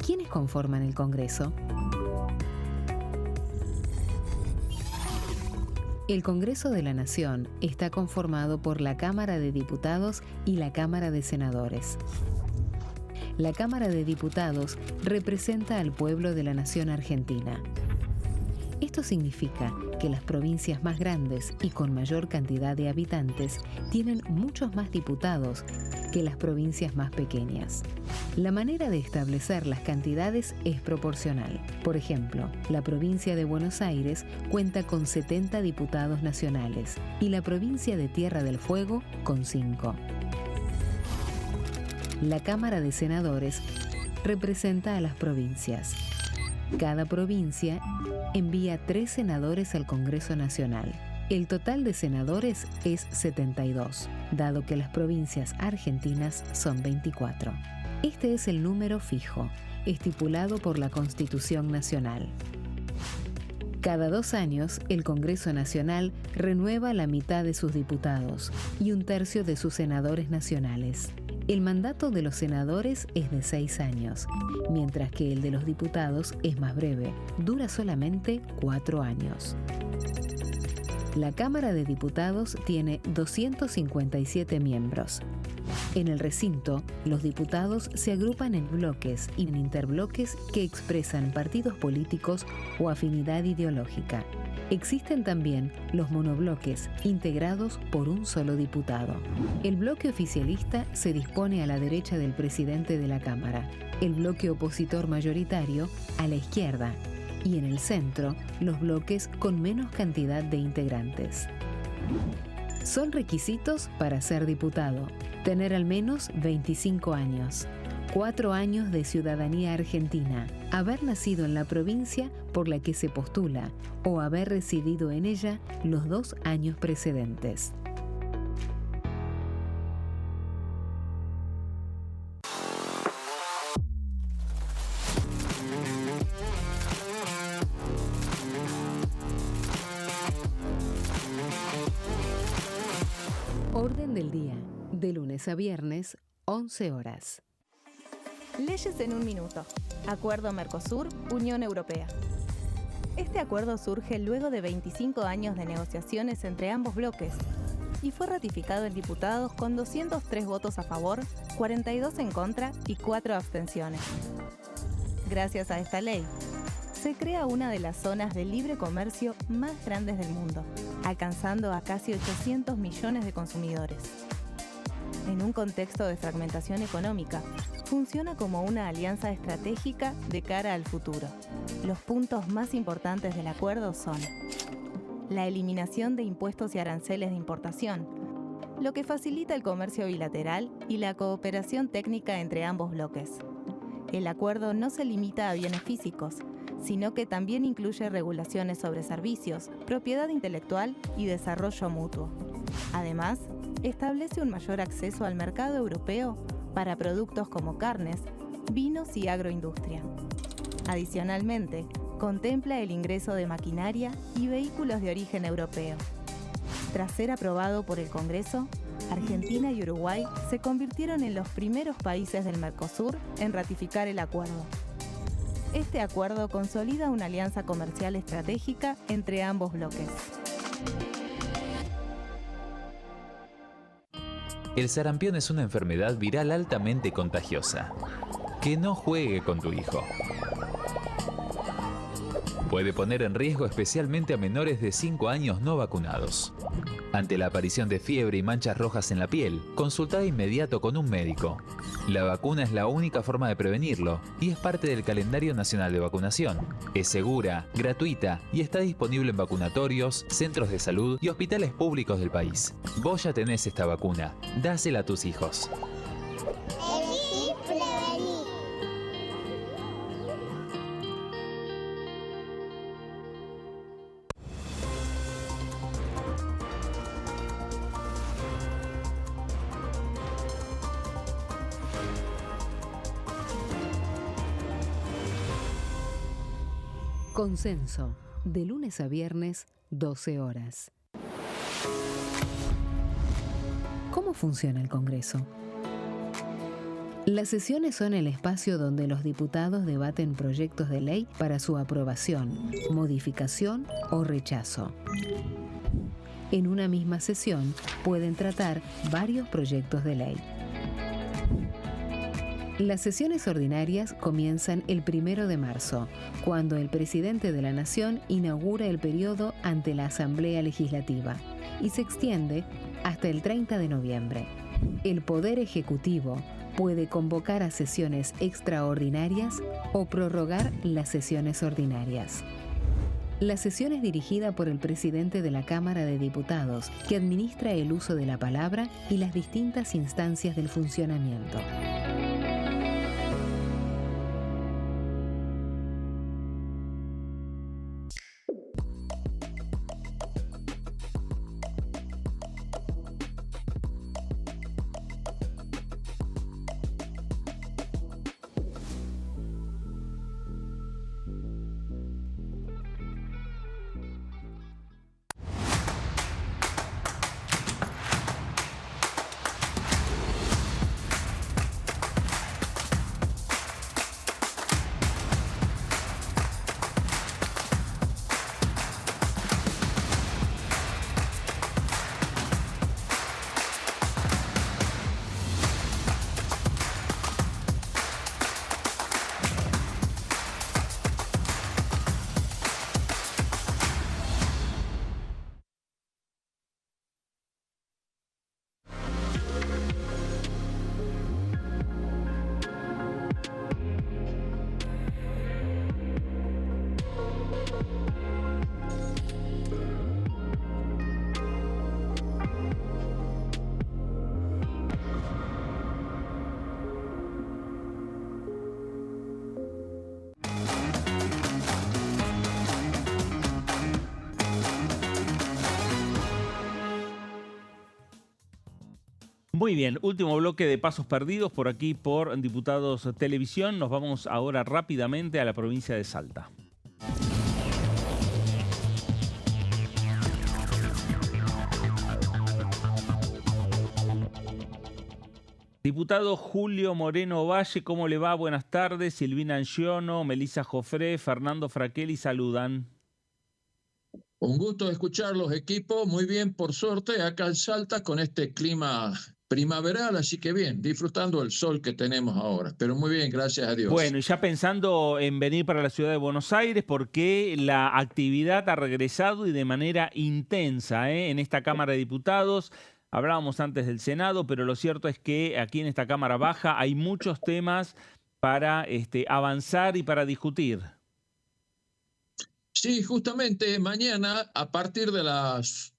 ¿Quiénes conforman el Congreso? El Congreso de la Nación está conformado por la Cámara de Diputados y la Cámara de Senadores. La Cámara de Diputados representa al pueblo de la nación argentina. Esto significa que las provincias más grandes y con mayor cantidad de habitantes tienen muchos más diputados que las provincias más pequeñas. La manera de establecer las cantidades es proporcional. Por ejemplo, la provincia de Buenos Aires cuenta con 70 diputados nacionales y la provincia de Tierra del Fuego con 5. La Cámara de Senadores representa a las provincias. Cada provincia envía 3 senadores al Congreso Nacional. El total de senadores es 72, dado que las provincias argentinas son 24. Este es el número fijo, estipulado por la Constitución Nacional. Cada 2 años, el Congreso Nacional renueva la mitad de sus diputados y 1/3 de sus senadores nacionales. El mandato de los senadores es de 6 años, mientras que el de los diputados es más breve, dura solamente 4 años. La Cámara de Diputados tiene 257 miembros. En el recinto, los diputados se agrupan en bloques y en interbloques que expresan partidos políticos o afinidad ideológica. Existen también los monobloques, integrados por un solo diputado. El bloque oficialista se dispone a la derecha del presidente de la Cámara, el bloque opositor mayoritario a la izquierda, y en el centro, los bloques con menos cantidad de integrantes. Son requisitos para ser diputado: tener al menos 25 años, 4 años de ciudadanía argentina, haber nacido en la provincia por la que se postula o haber residido en ella los 2 años precedentes. lunes a viernes, 11 horas. Leyes en un minuto. Acuerdo Mercosur-Unión Europea. Este acuerdo surge luego de 25 años de negociaciones entre ambos bloques y fue ratificado en diputados con 203 votos a favor, 42 en contra y 4 abstenciones. Gracias a esta ley, se crea una de las zonas de libre comercio más grandes del mundo, alcanzando a casi 800 millones de consumidores. En un contexto de fragmentación económica, funciona como una alianza estratégica de cara al futuro. Los puntos más importantes del acuerdo son la eliminación de impuestos y aranceles de importación, lo que facilita el comercio bilateral y la cooperación técnica entre ambos bloques. El acuerdo no se limita a bienes físicos, sino que también incluye regulaciones sobre servicios, propiedad intelectual y desarrollo mutuo. Además, establece un mayor acceso al mercado europeo para productos como carnes, vinos y agroindustria. Adicionalmente, contempla el ingreso de maquinaria y vehículos de origen europeo. Tras ser aprobado por el Congreso, Argentina y Uruguay se convirtieron en los primeros países del Mercosur en ratificar el acuerdo. Este acuerdo consolida una alianza comercial estratégica entre ambos bloques. El sarampión es una enfermedad viral altamente contagiosa. Que no juegue con tu hijo. Puede poner en riesgo especialmente a menores de 5 años no vacunados. Ante la aparición de fiebre y manchas rojas en la piel, consulta de inmediato con un médico. La vacuna es la única forma de prevenirlo y es parte del calendario nacional de vacunación. Es segura, gratuita y está disponible en vacunatorios, centros de salud y hospitales públicos del país. Vos ya tenés esta vacuna, dásela a tus hijos. Elegí prevenir. Consenso, de lunes a viernes, 12 horas. ¿Cómo funciona el Congreso? Las sesiones son el espacio donde los diputados debaten proyectos de ley para su aprobación, modificación o rechazo. En una misma sesión pueden tratar varios proyectos de ley. Las sesiones ordinarias comienzan el 1 de marzo, cuando el presidente de la Nación inaugura el periodo ante la Asamblea Legislativa y se extiende hasta el 30 de noviembre. El Poder Ejecutivo puede convocar a sesiones extraordinarias o prorrogar las sesiones ordinarias. La sesión es dirigida por el presidente de la Cámara de Diputados, que administra el uso de la palabra y las distintas instancias del funcionamiento. Muy bien, último bloque de Pasos Perdidos por aquí por Diputados Televisión. Nos vamos ahora rápidamente a la provincia de Salta. Diputado Julio Moreno Valle, ¿cómo le va? Buenas tardes. Silvina Anciono, Melissa Jofré, Fernando Fraquelli saludan. Un gusto escucharlos, equipo. Muy bien, por suerte, acá en Salta con este clima primaveral, así que bien, disfrutando el sol que tenemos ahora. Pero muy bien, gracias a Dios. Bueno, y ya pensando en venir para la ciudad de Buenos Aires, porque la actividad ha regresado y de manera intensa, en esta Cámara de Diputados. Hablábamos antes del Senado, pero lo cierto es que aquí en esta Cámara Baja hay muchos temas para avanzar y para discutir. Sí, justamente mañana, a partir de las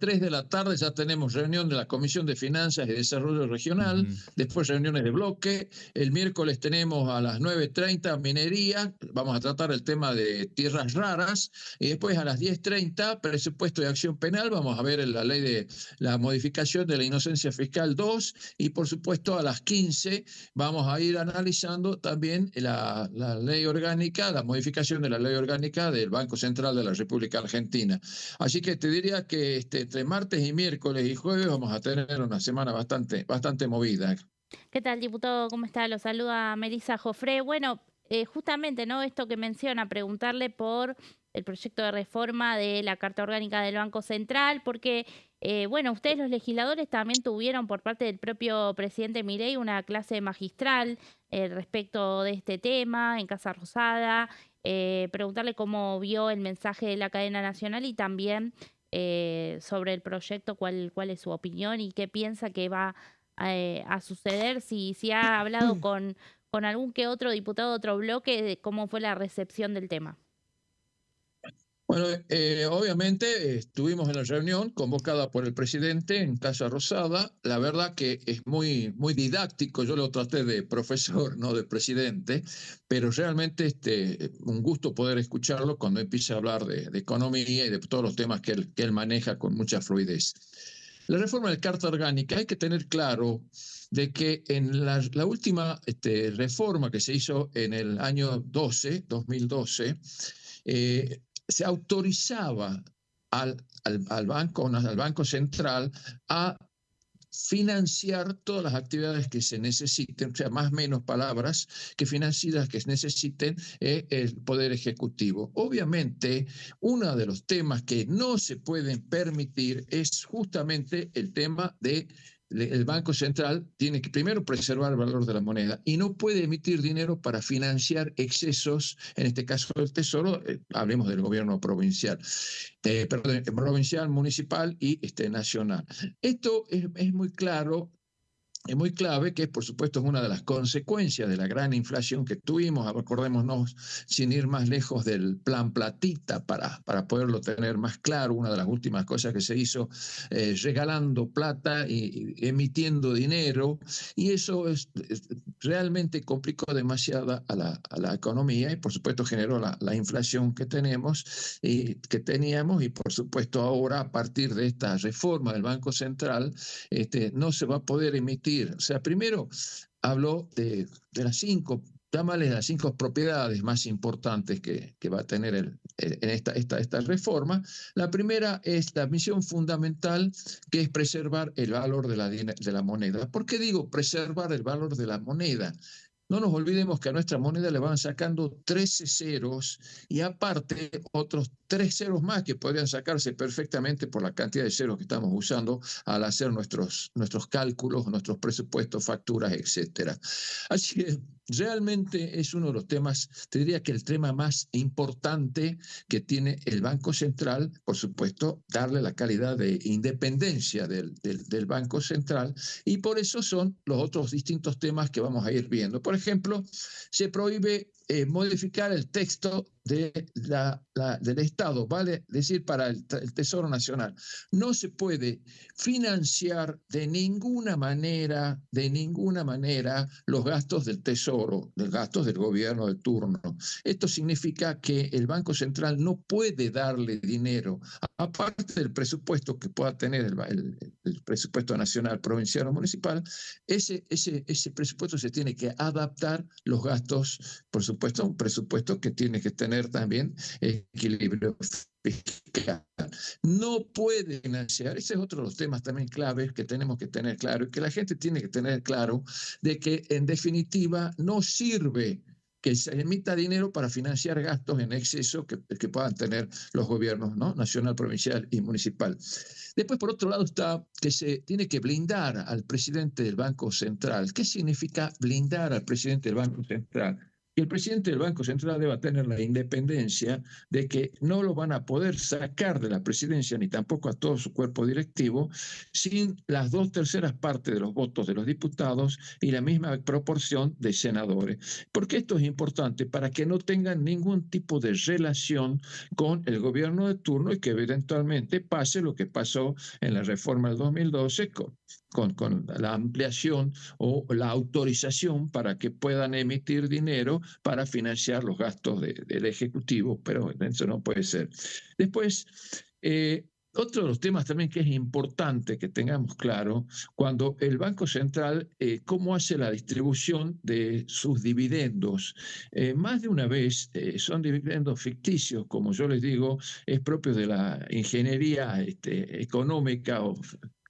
3 de la tarde ya tenemos reunión de la Comisión de Finanzas y Desarrollo Regional, después reuniones de bloque, el miércoles tenemos a las 9:30 minería, vamos a tratar el tema de tierras raras, y después a las 10:30 presupuesto de acción penal, vamos a ver la ley de la modificación de la inocencia fiscal 2, y por supuesto a las 15 vamos a ir analizando también la ley orgánica, la modificación de la ley orgánica del Banco Central de la República Argentina. Así que te diría que entre martes y miércoles y jueves vamos a tener una semana bastante movida. ¿Qué tal, diputado? ¿Cómo está? Lo saluda Melissa Jofré. Bueno, justamente, ¿no? Esto que menciona, preguntarle por el proyecto de reforma de la Carta Orgánica del Banco Central, porque, bueno, ustedes los legisladores también tuvieron por parte del propio presidente Milei una clase magistral respecto de este tema en Casa Rosada. Preguntarle cómo vio el mensaje de la cadena nacional y también sobre el proyecto, cuál es su opinión y qué piensa que va a suceder, si ha hablado con algún que otro diputado de otro bloque de cómo fue la recepción del tema. Bueno, obviamente estuvimos en la reunión convocada por el presidente en Casa Rosada. La verdad que es muy didáctico. Yo lo traté de profesor, no de presidente, pero realmente un gusto poder escucharlo cuando empieza a hablar de economía y de todos los temas que él maneja con mucha fluidez. La reforma de la Carta Orgánica, hay que tener claro de que en la última reforma que se hizo en el año 2012, se autorizaba al Banco Central a financiar todas las actividades que se necesiten, o sea, más o menos palabras, que financiadas que necesiten el Poder Ejecutivo. Obviamente, uno de los temas que no se pueden permitir es justamente el tema el Banco Central tiene que primero preservar el valor de la moneda y no puede emitir dinero para financiar excesos, en este caso del Tesoro, hablemos del gobierno provincial, provincial, municipal y nacional. Esto es muy claro. Es muy clave que, por supuesto, es una de las consecuencias de la gran inflación que tuvimos. Acordémonos, sin ir más lejos, del plan Platita para poderlo tener más claro. Una de las últimas cosas que se hizo, regalando plata y emitiendo dinero. Y eso realmente complicó demasiado a la economía y, por supuesto, generó la inflación que teníamos y, por supuesto, ahora, a partir de esta reforma del Banco Central, no se va a poder emitir. O sea, primero habló de las 5 propiedades más importantes que va a tener en esta reforma. La primera es la misión fundamental, que es preservar el valor de la moneda. ¿Por qué digo preservar el valor de la moneda? No nos olvidemos que a nuestra moneda le van sacando 13 ceros y aparte otros 3 ceros más que podrían sacarse perfectamente por la cantidad de ceros que estamos usando al hacer nuestros cálculos, nuestros presupuestos, facturas, etcétera. Así que realmente es uno de los temas, te diría que el tema más importante que tiene el Banco Central, por supuesto, darle la calidad de independencia del Banco Central, y por eso son los otros distintos temas que vamos a ir viendo. Por ejemplo, se prohíbe modificar el texto del Estado, vale decir, para el Tesoro Nacional. No se puede financiar de ninguna manera los gastos del Tesoro, los gastos del gobierno de turno. Esto significa que el Banco Central no puede darle dinero, aparte del presupuesto que pueda tener el presupuesto nacional, provincial o municipal. Ese presupuesto se tiene que adaptar los gastos, por supuesto, a un presupuesto que tiene que tener tener también equilibrio fiscal. No puede financiar, ese es otro de los temas también claves que tenemos que tener claro y que la gente tiene que tener claro, de que en definitiva no sirve que se emita dinero para financiar gastos en exceso que puedan tener los gobiernos, ¿no? Nacional, provincial y municipal. Después, por otro lado, está que se tiene que blindar al presidente del Banco Central. ¿Qué significa blindar al presidente del Banco Central? Que el presidente del Banco Central deba tener la independencia de que no lo van a poder sacar de la presidencia ni tampoco a todo su cuerpo directivo sin las 2/3 partes de los votos de los diputados y la misma proporción de senadores. Porque esto es importante para que no tengan ningún tipo de relación con el gobierno de turno y que eventualmente pase lo que pasó en la reforma del 2012 con la ampliación o la autorización para que puedan emitir dinero para financiar los gastos del Ejecutivo, pero eso no puede ser. Después, otro de los temas también que es importante que tengamos claro, cuando el Banco Central, cómo hace la distribución de sus dividendos. Más de una vez son dividendos ficticios, como yo les digo, es propio de la ingeniería económica o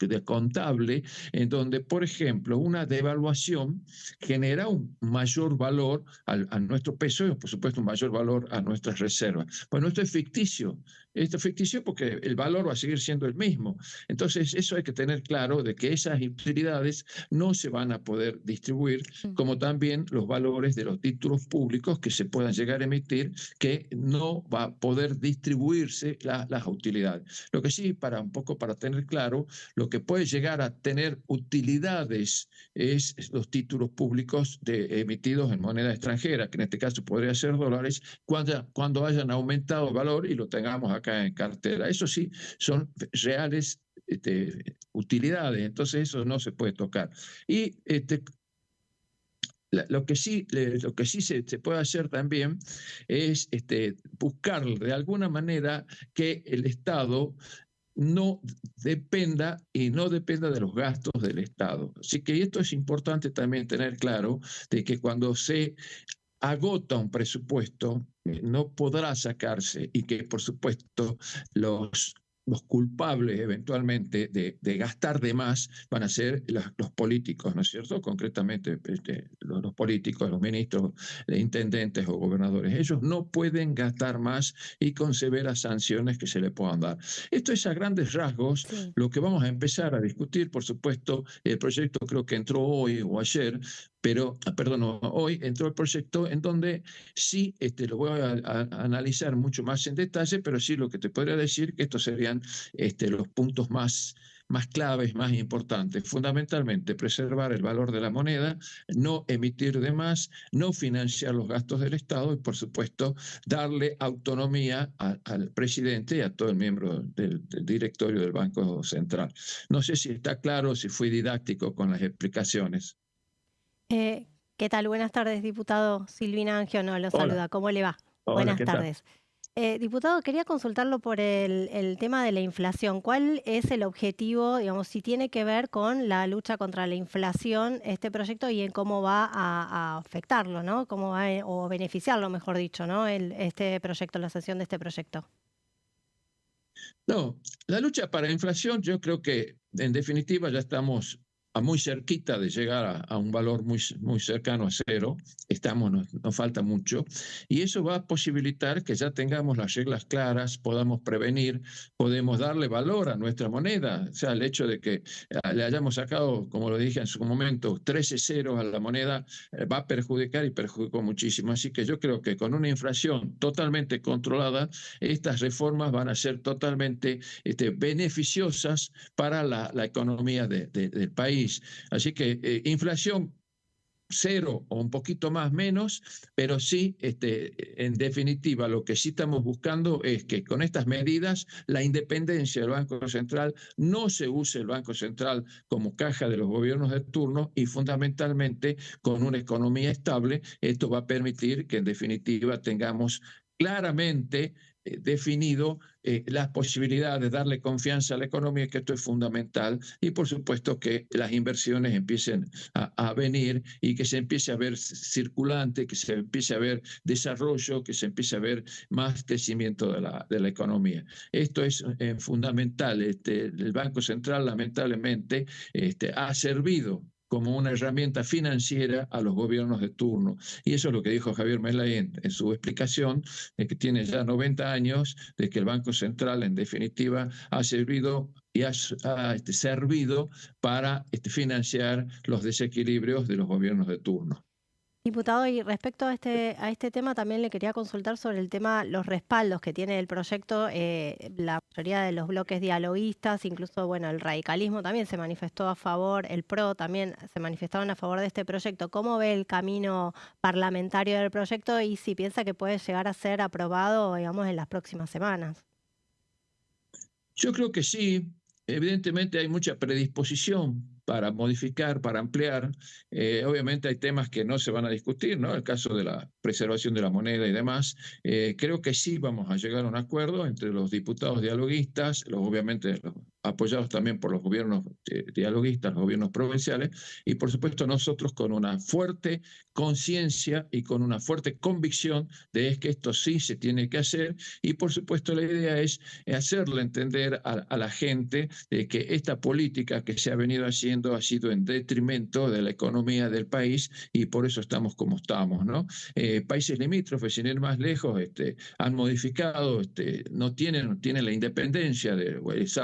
de contable, en donde, por ejemplo, una devaluación genera un mayor valor a nuestro peso y, por supuesto, un mayor valor a nuestras reservas. Bueno, esto es ficticio. Esto es ficticio porque el valor va a seguir siendo el mismo. Entonces, eso hay que tener claro de que esas utilidades no se van a poder distribuir, como también los valores de los títulos públicos que se puedan llegar a emitir, que no va a poder distribuirse las utilidades. Lo que sí, un poco para tener claro, lo que puede llegar a tener utilidades es los títulos públicos emitidos en moneda extranjera, que en este caso podría ser dólares, cuando hayan aumentado el valor y lo tengamos acá en cartera. Eso sí, son reales utilidades, entonces eso no se puede tocar. Y lo que sí se puede hacer también es buscar de alguna manera que el Estado no dependa de los gastos del Estado. Así que esto es importante también tener claro de que cuando se agota un presupuesto, no podrá sacarse y que, por supuesto, los culpables eventualmente de gastar de más van a ser los políticos, ¿no es cierto? Concretamente los políticos, los ministros, intendentes o gobernadores. Ellos no pueden gastar más y con severas sanciones que se le puedan dar. Esto es a grandes rasgos lo que vamos a empezar a discutir. Por supuesto, el proyecto creo que entró hoy o ayer, hoy entró el proyecto en donde sí lo voy a analizar mucho más en detalle, pero sí lo que te podría decir que estos serían los puntos más claves, más importantes. Fundamentalmente, preservar el valor de la moneda, no emitir de más, no financiar los gastos del Estado y, por supuesto, darle autonomía al presidente y a todo el miembro del directorio del Banco Central. No sé si está claro, si fui didáctico con las explicaciones. ¿Qué tal? Buenas tardes, diputado. Silvina Angiono lo saluda. ¿Cómo le va? Hola, Buenas ¿qué tal? tardes. Diputado, quería consultarlo por el tema de la inflación. ¿Cuál es el objetivo, digamos, si tiene que ver con la lucha contra la inflación este proyecto y en cómo va a afectarlo, ¿no? Cómo va o beneficiarlo, mejor dicho, ¿no? Este proyecto, la sanción de este proyecto. No, la lucha para la inflación, yo creo que en definitiva ya estamos muy cerquita de llegar a un valor muy cercano a cero. Nos falta mucho, y eso va a posibilitar que ya tengamos las reglas claras, podamos prevenir, podemos darle valor a nuestra moneda. O sea, el hecho de que le hayamos sacado, como lo dije en su momento, 13 ceros a la moneda va a perjudicar y perjudicó muchísimo. Así que yo creo que con una inflación totalmente controlada, estas reformas van a ser totalmente beneficiosas para la economía del país. Así que inflación cero o un poquito más menos, pero sí, en definitiva, lo que sí estamos buscando es que con estas medidas la independencia del Banco Central, no se use el Banco Central como caja de los gobiernos de turno y fundamentalmente con una economía estable. Esto va a permitir que en definitiva tengamos claramente definido las posibilidades de darle confianza a la economía, que esto es fundamental, y por supuesto que las inversiones empiecen a venir y que se empiece a ver circulante, que se empiece a ver desarrollo, que se empiece a ver más crecimiento de la economía. Esto es fundamental. El Banco Central lamentablemente ha servido como una herramienta financiera a los gobiernos de turno. Y eso es lo que dijo Javier Milei en su explicación, de que tiene ya 90 años, de que el Banco Central, en definitiva, ha servido y ha servido para financiar los desequilibrios de los gobiernos de turno. Diputado, y respecto a este tema, también le quería consultar sobre el tema, los respaldos que tiene el proyecto, la mayoría de los bloques dialoguistas, incluso, bueno, el radicalismo también se manifestó a favor, el PRO también se manifestaron a favor de este proyecto. ¿Cómo ve el camino parlamentario del proyecto y si piensa que puede llegar a ser aprobado, digamos, en las próximas semanas? Yo creo que sí. Evidentemente hay mucha predisposición para modificar, para ampliar. Obviamente hay temas que no se van a discutir, ¿no? El caso de la preservación de la moneda y demás. Creo que sí vamos a llegar a un acuerdo entre los diputados dialoguistas, obviamente apoyados también por los gobiernos dialoguistas, los gobiernos provinciales, y por supuesto nosotros con una fuerte conciencia y con una fuerte convicción de que esto sí se tiene que hacer, y por supuesto la idea es hacerle entender a la gente de que esta política que se ha venido haciendo ha sido en detrimento de la economía del país, y por eso estamos como estamos, ¿no? Países limítrofes, sin ir más lejos, han modificado, no tienen la independencia del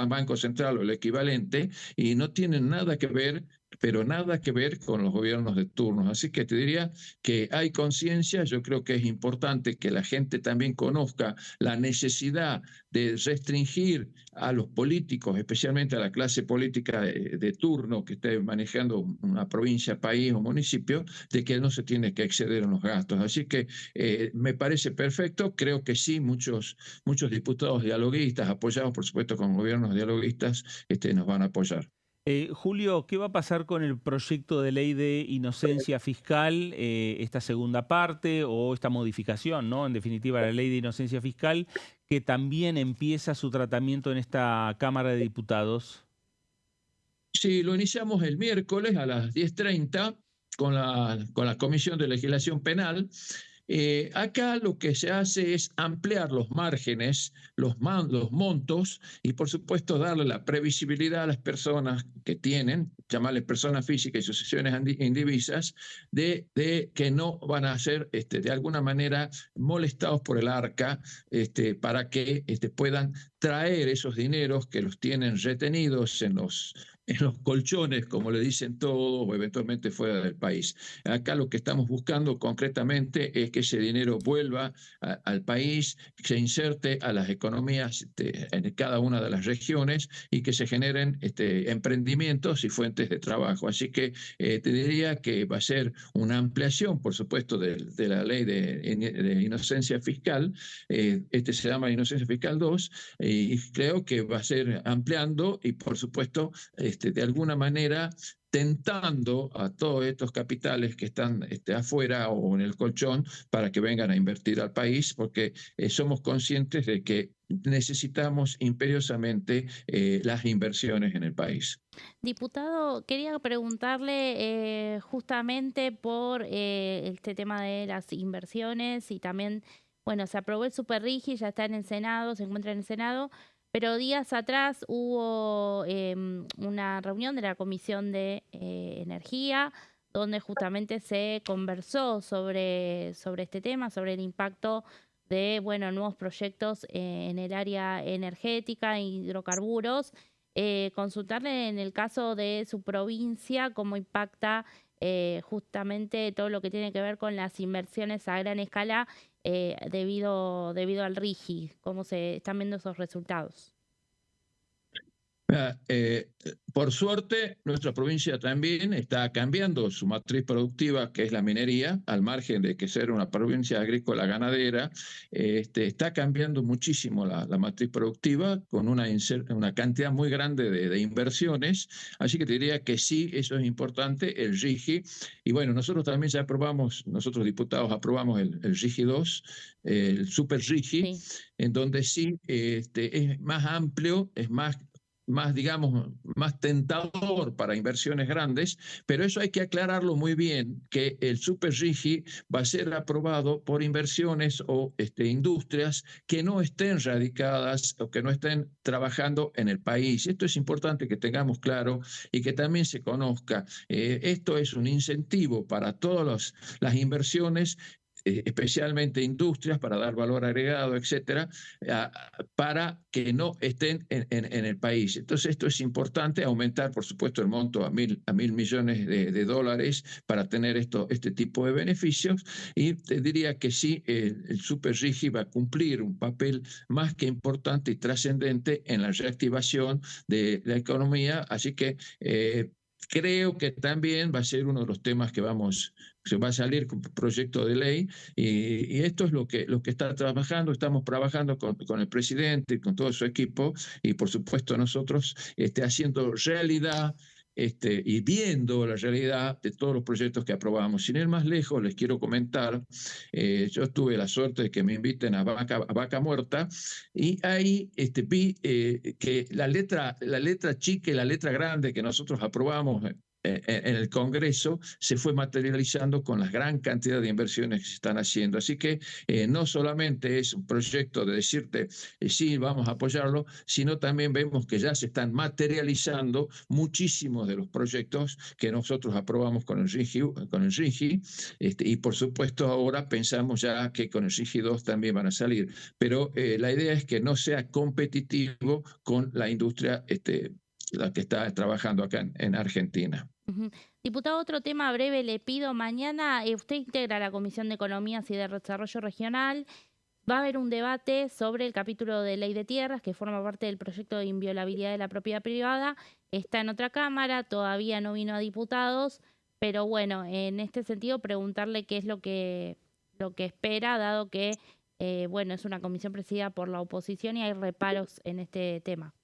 Banco Central o el equivalente, y no tienen nada que ver, pero nada que ver con los gobiernos de turno. Así que te diría que hay conciencia. Yo creo que es importante que la gente también conozca la necesidad de restringir a los políticos, especialmente a la clase política de turno que esté manejando una provincia, país o municipio, de que no se tiene que exceder en los gastos. Así que me parece perfecto. Creo que sí, muchos diputados dialoguistas, apoyados por supuesto con gobiernos dialoguistas, nos van a apoyar. Julio, ¿qué va a pasar con el proyecto de ley de inocencia fiscal, esta segunda parte o esta modificación, ¿no? En definitiva, la ley de inocencia fiscal, que también empieza su tratamiento en esta Cámara de Diputados? Sí, lo iniciamos el miércoles a las 10:30 con la Comisión de Legislación Penal. Acá lo que se hace es ampliar los márgenes, los montos, y por supuesto darle la previsibilidad a las personas que tienen, llamarles personas físicas y sucesiones indivisas, de que no van a ser de alguna manera molestados por el arca, para que puedan traer esos dineros que los tienen retenidos en los colchones, como le dicen todos, o eventualmente fuera del país. Acá lo que estamos buscando concretamente es que ese dinero vuelva al país, se inserte a las economías en cada una de las regiones, y que se generen emprendimientos y fuentes de trabajo. Así que te diría que va a ser una ampliación, por supuesto, de la ley de inocencia fiscal. Se llama Inocencia Fiscal 2, y creo que va a ser ampliando y, por supuesto, de alguna manera tentando a todos estos capitales que están afuera o en el colchón para que vengan a invertir al país, porque somos conscientes de que necesitamos imperiosamente las inversiones en el país. Diputado, quería preguntarle justamente por este tema de las inversiones y también, bueno, se aprobó el Super RIGI, ya está en el Senado, se encuentra en el Senado. Pero días atrás hubo una reunión de la Comisión de Energía, donde justamente se conversó sobre este tema, sobre el impacto de nuevos proyectos en el área energética e hidrocarburos. Consultarle en el caso de su provincia cómo impacta justamente todo lo que tiene que ver con las inversiones a gran escala debido al RIGI, cómo se están viendo esos resultados. Por suerte, nuestra provincia también está cambiando su matriz productiva, que es la minería, al margen de que ser una provincia agrícola ganadera, está cambiando muchísimo la matriz productiva con una cantidad muy grande de inversiones. Así que te diría que sí, eso es importante, el RIGI. Y bueno, nosotros también ya aprobamos, nosotros diputados aprobamos el RIGI 2, el Super RIGI, en donde sí es más amplio, es más, digamos, más tentador para inversiones grandes, pero eso hay que aclararlo muy bien, que el Super RIGI va a ser aprobado por inversiones o industrias que no estén radicadas o que no estén trabajando en el país. Esto es importante que tengamos claro y que también se conozca. Esto es un incentivo para todas las inversiones, especialmente industrias, para dar valor agregado, etcétera, para que no estén en el país. Entonces, esto es importante, aumentar, por supuesto, el monto a mil millones de dólares para tener este tipo de beneficios. Y te diría que sí, el Super RIGI va a cumplir un papel más que importante y trascendente en la reactivación de la economía. Así que creo que también va a ser uno de los temas que se va a salir con proyecto de ley, y esto es lo que está trabajando. Estamos trabajando con el presidente y con todo su equipo, y por supuesto nosotros haciendo realidad y viendo la realidad de todos los proyectos que aprobamos. Sin ir más lejos, les quiero comentar, yo tuve la suerte de que me inviten a Vaca Muerta, y ahí vi que la letra chica y la letra grande que nosotros aprobamos en el Congreso se fue materializando con la gran cantidad de inversiones que se están haciendo. Así que no solamente es un proyecto de decirte sí, vamos a apoyarlo, sino también vemos que ya se están materializando muchísimos de los proyectos que nosotros aprobamos con el RIGI, y por supuesto ahora pensamos ya que con el RIGI 2 también van a salir. Pero la idea es que no sea competitivo con la industria la que está trabajando acá en Argentina. Diputado, otro tema breve le pido. Mañana usted integra la Comisión de Economías y de Desarrollo Regional. Va a haber un debate sobre el capítulo de Ley de Tierras, que forma parte del proyecto de inviolabilidad de la propiedad privada. Está en otra Cámara, todavía no vino a diputados, pero bueno, en este sentido preguntarle qué es lo que espera, dado que bueno, es una comisión presidida por la oposición y hay reparos en este tema.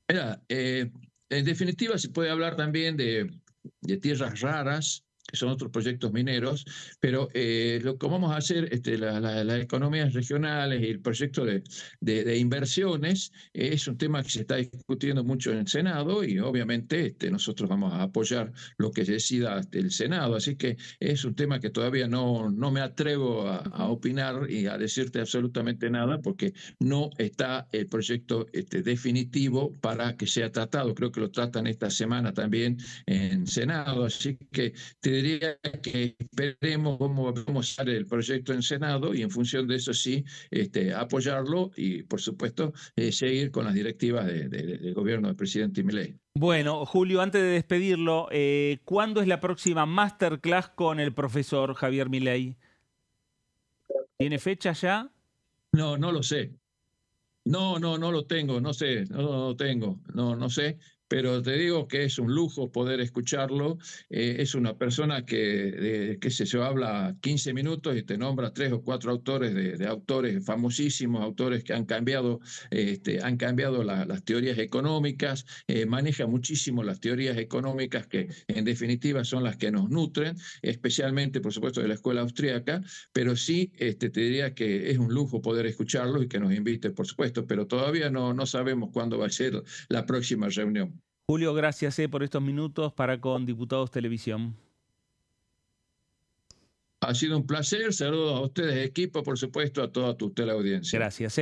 Mira, en definitiva se puede hablar también de tierras raras, que son otros proyectos mineros, pero lo que vamos a hacer, las economías regionales y el proyecto de inversiones, es un tema que se está discutiendo mucho en el Senado, y obviamente nosotros vamos a apoyar lo que decida el Senado. Así que es un tema que todavía no me atrevo a opinar y a decirte absolutamente nada, porque no está el proyecto definitivo para que sea tratado. Creo que lo tratan esta semana también en Senado, así que te diría que esperemos cómo vamos a hacer el proyecto en Senado, y en función de eso sí, apoyarlo y por supuesto seguir con las directivas del gobierno del presidente Milei. Bueno, Julio, antes de despedirlo, ¿cuándo es la próxima masterclass con el profesor Javier Milei? ¿Tiene fecha ya? No lo sé. No lo tengo, no sé, no lo tengo, no sé. Pero te digo que es un lujo poder escucharlo. Es una persona que qué sé yo, habla 15 minutos y te nombra 3 o 4 autores de autores famosísimos, autores que han cambiado las teorías económicas, maneja muchísimo las teorías económicas, que en definitiva son las que nos nutren, especialmente, por supuesto, de la escuela austríaca. Pero sí, te diría que es un lujo poder escucharlo y que nos invite, por supuesto, pero todavía no sabemos cuándo va a ser la próxima reunión. Julio, gracias por estos minutos para con Diputados Televisión. Ha sido un placer. Saludos a ustedes, equipo, por supuesto, a toda tu teleaudiencia. Gracias.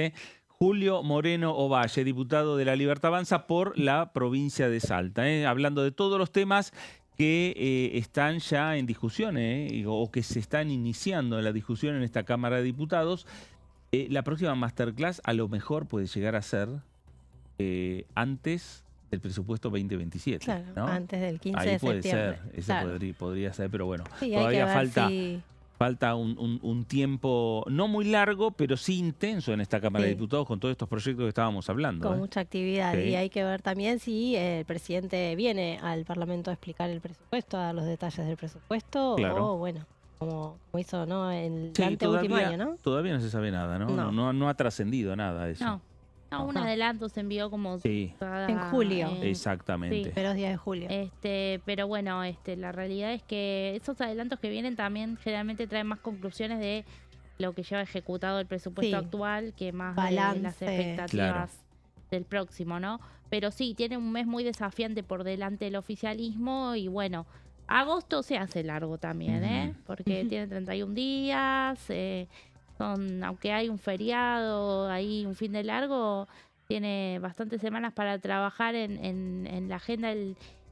Julio Moreno Ovalle, diputado de La Libertad Avanza por la provincia de Salta, hablando de todos los temas que están ya en discusión o que se están iniciando en la discusión en esta Cámara de Diputados. La próxima masterclass a lo mejor puede llegar a ser antes del presupuesto 2027. Claro, ¿no? Antes del 15 Ahí de puede septiembre. Ser, eso claro. podría ser, pero bueno, sí, todavía hay que ver Falta un tiempo no muy largo, pero sí intenso en esta Cámara de Diputados con todos estos proyectos que estábamos hablando. Con mucha actividad. Sí. Y hay que ver también si el presidente viene al Parlamento a explicar el presupuesto, a dar los detalles del presupuesto, Claro. o bueno, como hizo, ¿no?, en el Sí, anteúltimo año, ¿no? Todavía no se sabe nada, ¿no? No ha trascendido nada de eso. No, un adelanto se envió como Sí. En julio. Exactamente. Sí. Primeros días de julio. Pero bueno, la realidad es que esos adelantos que vienen también generalmente traen más conclusiones de lo que lleva ejecutado el presupuesto actual que más de las Balance. expectativas del próximo, ¿no? Pero sí, tiene un mes muy desafiante por delante del oficialismo y bueno, agosto se hace largo también, porque tiene 31 días, aunque hay un feriado, hay un fin de largo, tiene bastantes semanas para trabajar en la agenda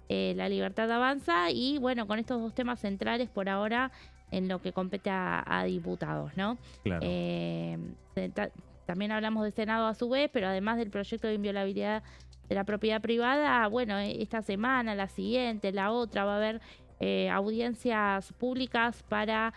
La Libertad Avanza y bueno, con estos dos temas centrales por ahora en lo que compete a diputados, ¿no? Claro. También hablamos del Senado a su vez, pero además del proyecto de inviolabilidad de la propiedad privada, bueno, esta semana, la siguiente, la otra, va a haber audiencias públicas para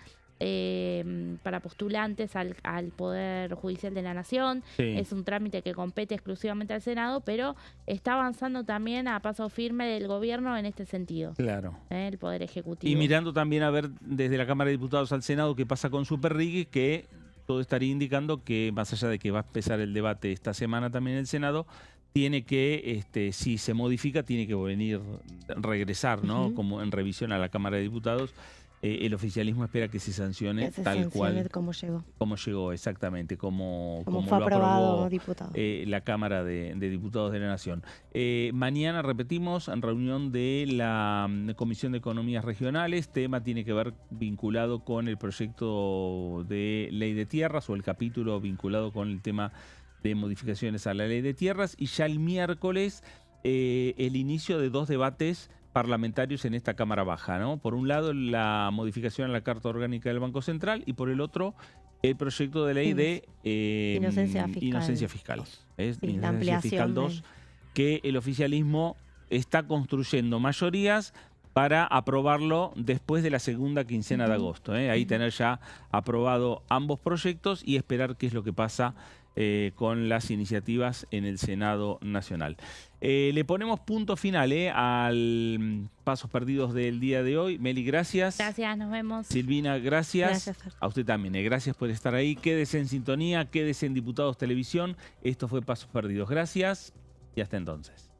postulantes al Poder Judicial de la Nación. Sí. Es un trámite que compete exclusivamente al Senado, pero está avanzando también a paso firme del gobierno en este sentido. Claro. El Poder Ejecutivo. Y mirando también a ver desde la Cámara de Diputados al Senado qué pasa con Superrigui, que todo estaría indicando que más allá de que va a empezar el debate esta semana también en el Senado, tiene que, si se modifica, tiene que regresar, ¿no? Como en revisión a la Cámara de Diputados. El oficialismo espera que se sancione tal cual. Como llegó, exactamente, como fue lo aprobado aprobó diputado. la Cámara de Diputados de la Nación. Mañana, repetimos, en reunión de la Comisión de Economías Regionales, tema tiene que ver vinculado con el proyecto de ley de tierras o el capítulo vinculado con el tema de modificaciones a la ley de tierras, y ya el miércoles el inicio de 2 debates parlamentarios en esta Cámara Baja, ¿no? Por un lado, la modificación a la Carta Orgánica del Banco Central y por el otro, el proyecto de ley de Inocencia Fiscal. Inocencia Fiscal. Es Sí, la Inocencia ampliación Fiscal 2, que el oficialismo está construyendo mayorías para aprobarlo después de la segunda quincena de agosto. Ahí tener ya aprobado ambos proyectos y esperar qué es lo que pasa con las iniciativas en el Senado Nacional. Le ponemos punto final al Pasos Perdidos del día de hoy. Meli, gracias. Gracias, nos vemos. Silvina, gracias. Gracias. A usted también. Gracias por estar ahí. Quédese en sintonía, quédese en Diputados Televisión. Esto fue Pasos Perdidos. Gracias y hasta entonces.